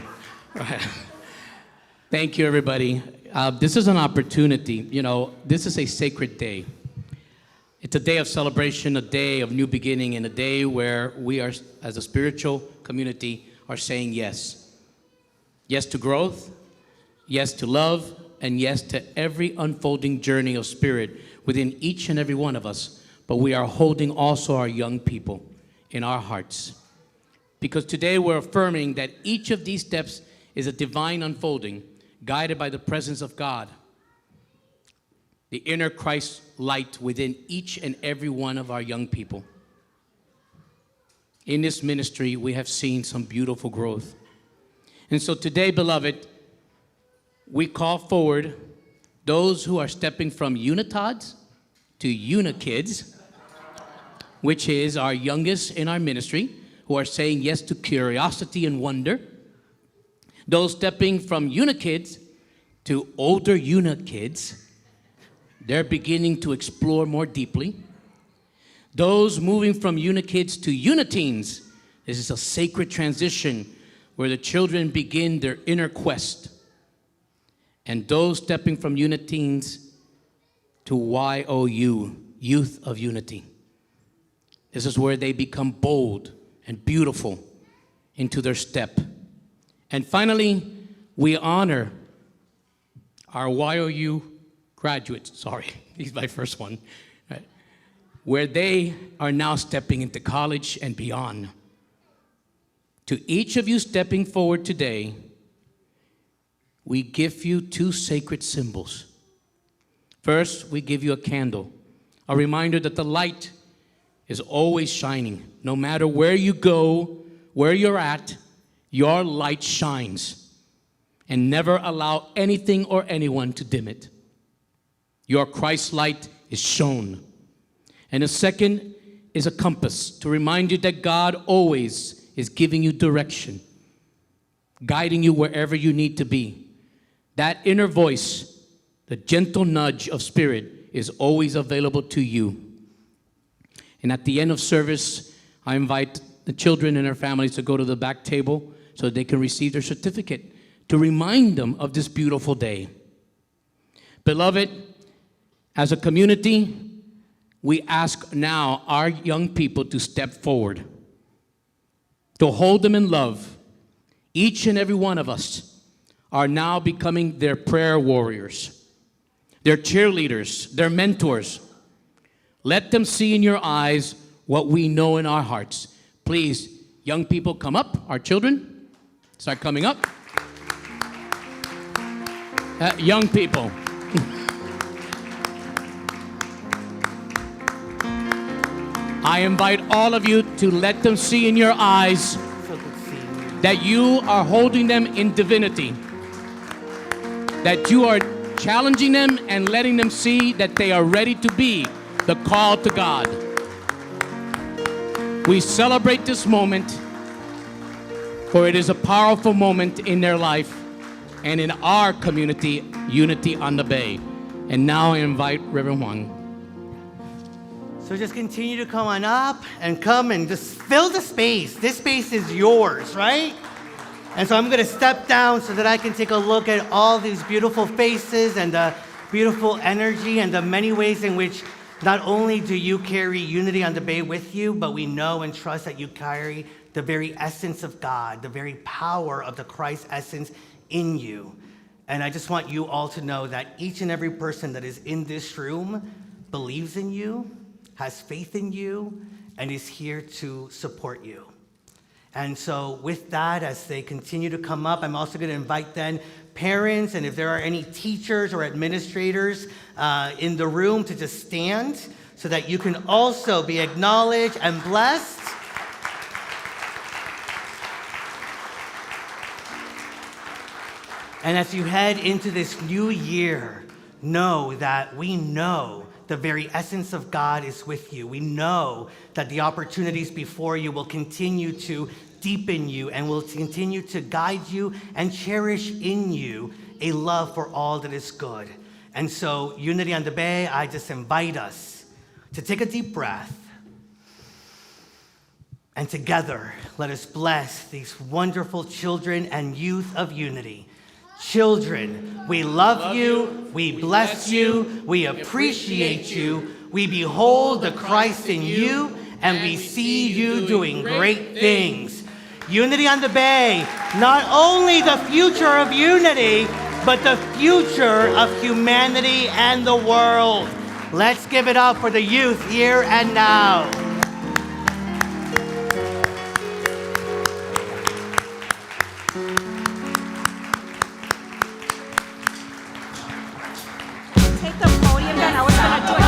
Thank you, everybody. This is an opportunity. You know, this is a sacred day. It's a day of celebration, a day of new beginning, and a day where we are, as a spiritual community, are saying yes. Yes to growth, yes to love, and yes to every unfolding journey of spirit within each and every one of us. But we are holding also our young people in our hearts. Because today we're affirming that each of these steps is a divine unfolding, guided by the presence of God, the inner Christ light within each and every one of our young people. In this ministry, we have seen some beautiful growth. And so today, beloved, we call forward those who are stepping from unitods to unikids, which is our youngest in our ministry, who are saying yes to curiosity and wonder. Those stepping from unikids to older unikids, they're beginning to explore more deeply. Those moving from unikids to uniteens, this is a sacred transition where the children begin their inner quest. And those stepping from uniteens to YOU, Youth of Unity. This is where they become bold and beautiful into their step. And finally, we honor our YOU graduates. Sorry, he's my first one. Right? Where they are now stepping into college and beyond. To each of you stepping forward today, we give you two sacred symbols. First, we give you a candle, a reminder that the light is always shining. No matter where you go, where you're at, your light shines. And never allow anything or anyone to dim it. Your Christ light is shown. And the second is a compass to remind you that God always is giving you direction, guiding you wherever you need to be. That inner voice, the gentle nudge of spirit, is always available to you. And at the end of service, I invite the children and their families to go to the back table so they can receive their certificate to remind them of this beautiful day. Beloved, as a community, we ask now our young people to step forward, to hold them in love. Each and every one of us are now becoming their prayer warriors, their cheerleaders, their mentors. Let them see in your eyes what we know in our hearts. Please, young people, come up. Our children, start coming up. Young people. I invite all of you to let them see in your eyes that you are holding them in divinity, that you are challenging them and letting them see that they are ready to be the call to God. We celebrate this moment, for it is a powerful moment in their life and in our community, Unity on the Bay. And now I invite Reverend Juan. So just continue to come on up and come and just fill the space. This space is yours, right? And so I'm going to step down so that I can take a look at all these beautiful faces and the beautiful energy and the many ways in which not only do you carry Unity on the Bay with you, but we know and trust that you carry the very essence of God, the very power of the Christ essence in you. And I just want you all to know that each and every person that is in this room believes in you, has faith in you, and is here to support you. And so with that, as they continue to come up, I'm also going to invite then parents, and if there are any teachers or administrators in the room, to just stand so that you can also be acknowledged and blessed. And as you head into this new year, know that we know the very essence of God is with you. We know that the opportunities before you will continue to deepen you and will continue to guide you and cherish in you a love for all that is good. And so, Unity on the Bay, I just invite us to take a deep breath. And together, let us bless these wonderful children and youth of Unity. Children, we love you, we bless you, we appreciate you, we behold the Christ in you, and we see you doing great things. Unity on the Bay, not only the future of unity, but the future of humanity and the world. Let's give it up for the youth here and now. Take the podium down. I was gonna do it.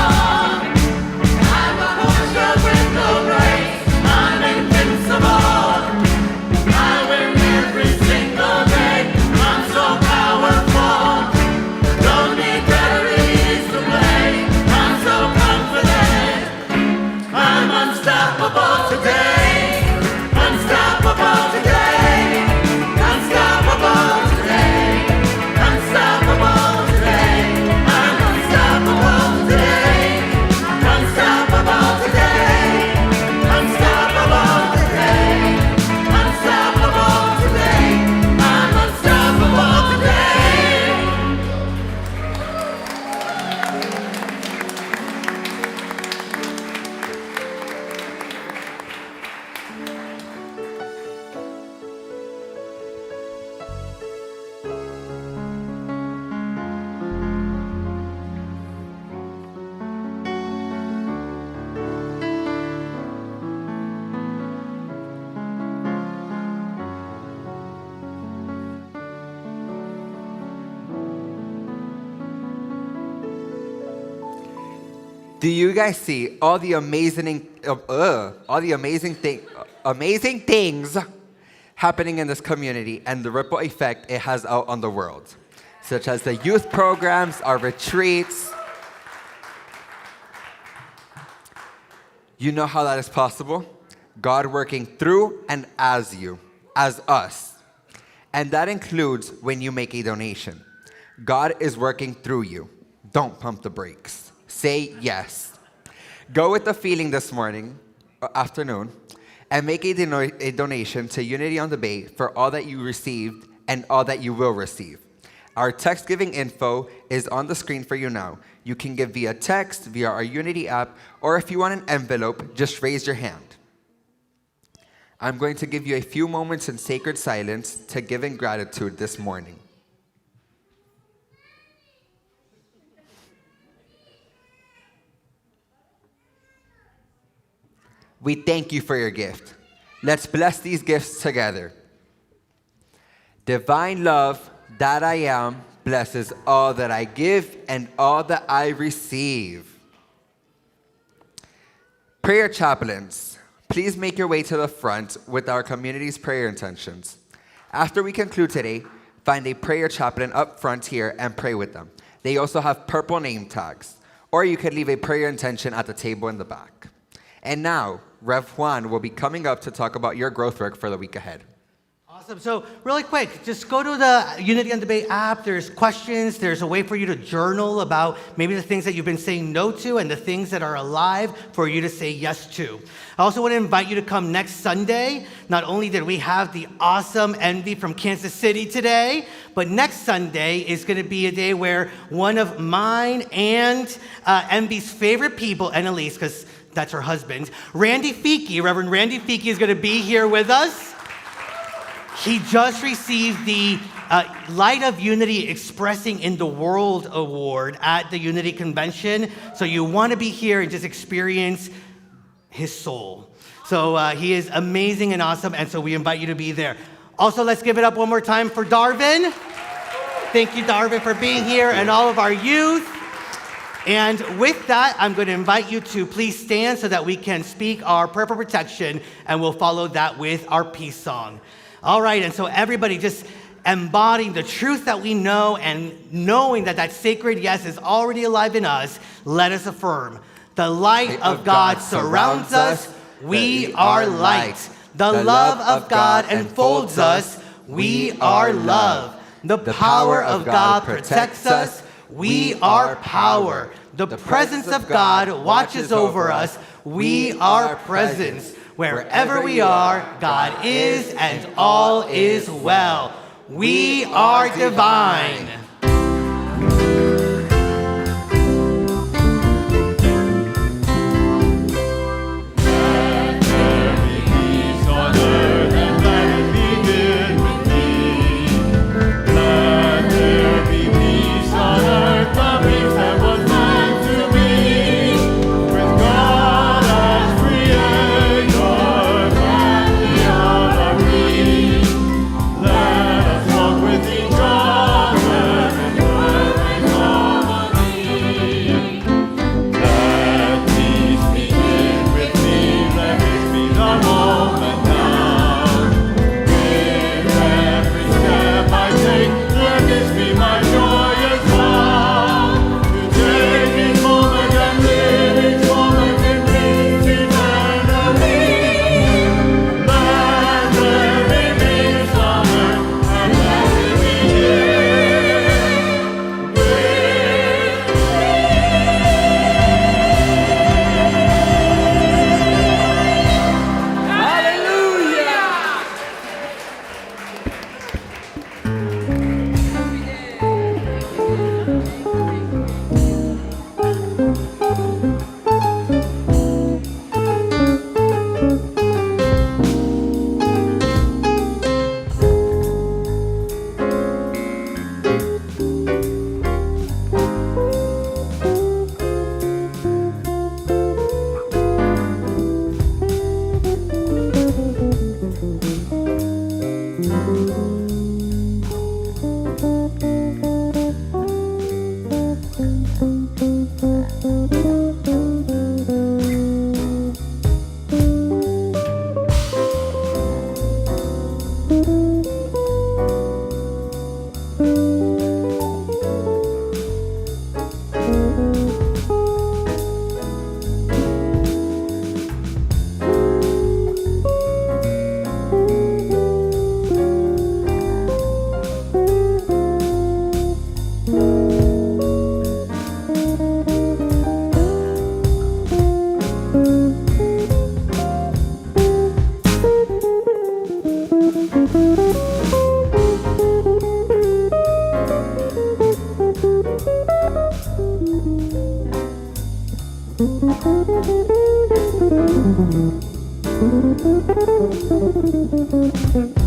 Do you guys see all the amazing things happening in this community and the ripple effect it has out on the world, such as the youth programs, our retreats? You know how that is possible? God working through and as you, as us. And that includes when you make a donation. God is working through you. Don't pump the brakes. Say yes. Go with the feeling this afternoon, and make a donation to Unity on the Bay for all that you received and all that you will receive. Our text giving info is on the screen for you now. You can give via text, via our Unity app, or if you want an envelope, just raise your hand. I'm going to give you a few moments in sacred silence to give in gratitude this morning. We thank you for your gift. Let's bless these gifts together. Divine love that I am blesses all that I give and all that I receive. Prayer chaplains, please make your way to the front with our community's prayer intentions. After we conclude today, find a prayer chaplain up front here and pray with them. They also have purple name tags, or you could leave a prayer intention at the table in the back. And now, Rev Juan will be coming up to talk about your growth work for the week ahead. Awesome. So really quick, just go to the Unity on the Bay app. There's questions. There's a way for you to journal about maybe the things that you've been saying no to and the things that are alive for you to say yes to. I also want to invite you to come next Sunday. Not only did we have the awesome Envy from Kansas City today, but next Sunday is going to be a day where one of mine and Envy's favorite people, Annalise, because that's her husband, Randy Feeke, Reverend Randy Feeke, is going to be here with us. He just received the Light of Unity Expressing in the World Award at the Unity Convention. So you want to be here and just experience his soul. So he is amazing and awesome, and so we invite you to be there. Also, let's give it up one more time for Darvin. Thank you, Darvin, for being here, and all of our youth. And with that, I'm going to invite you to please stand so that we can speak our prayer for protection, and we'll follow that with our peace song. All right, and so everybody just embodying the truth that we know and knowing that that sacred yes is already alive in us, let us affirm. The light of God surrounds us. We are light. The love of God enfolds us. We are love. The power of God protects us. We are power. The presence of God watches over us. We are presence. Wherever we are, God is, and all is well. We are divine. Thank you.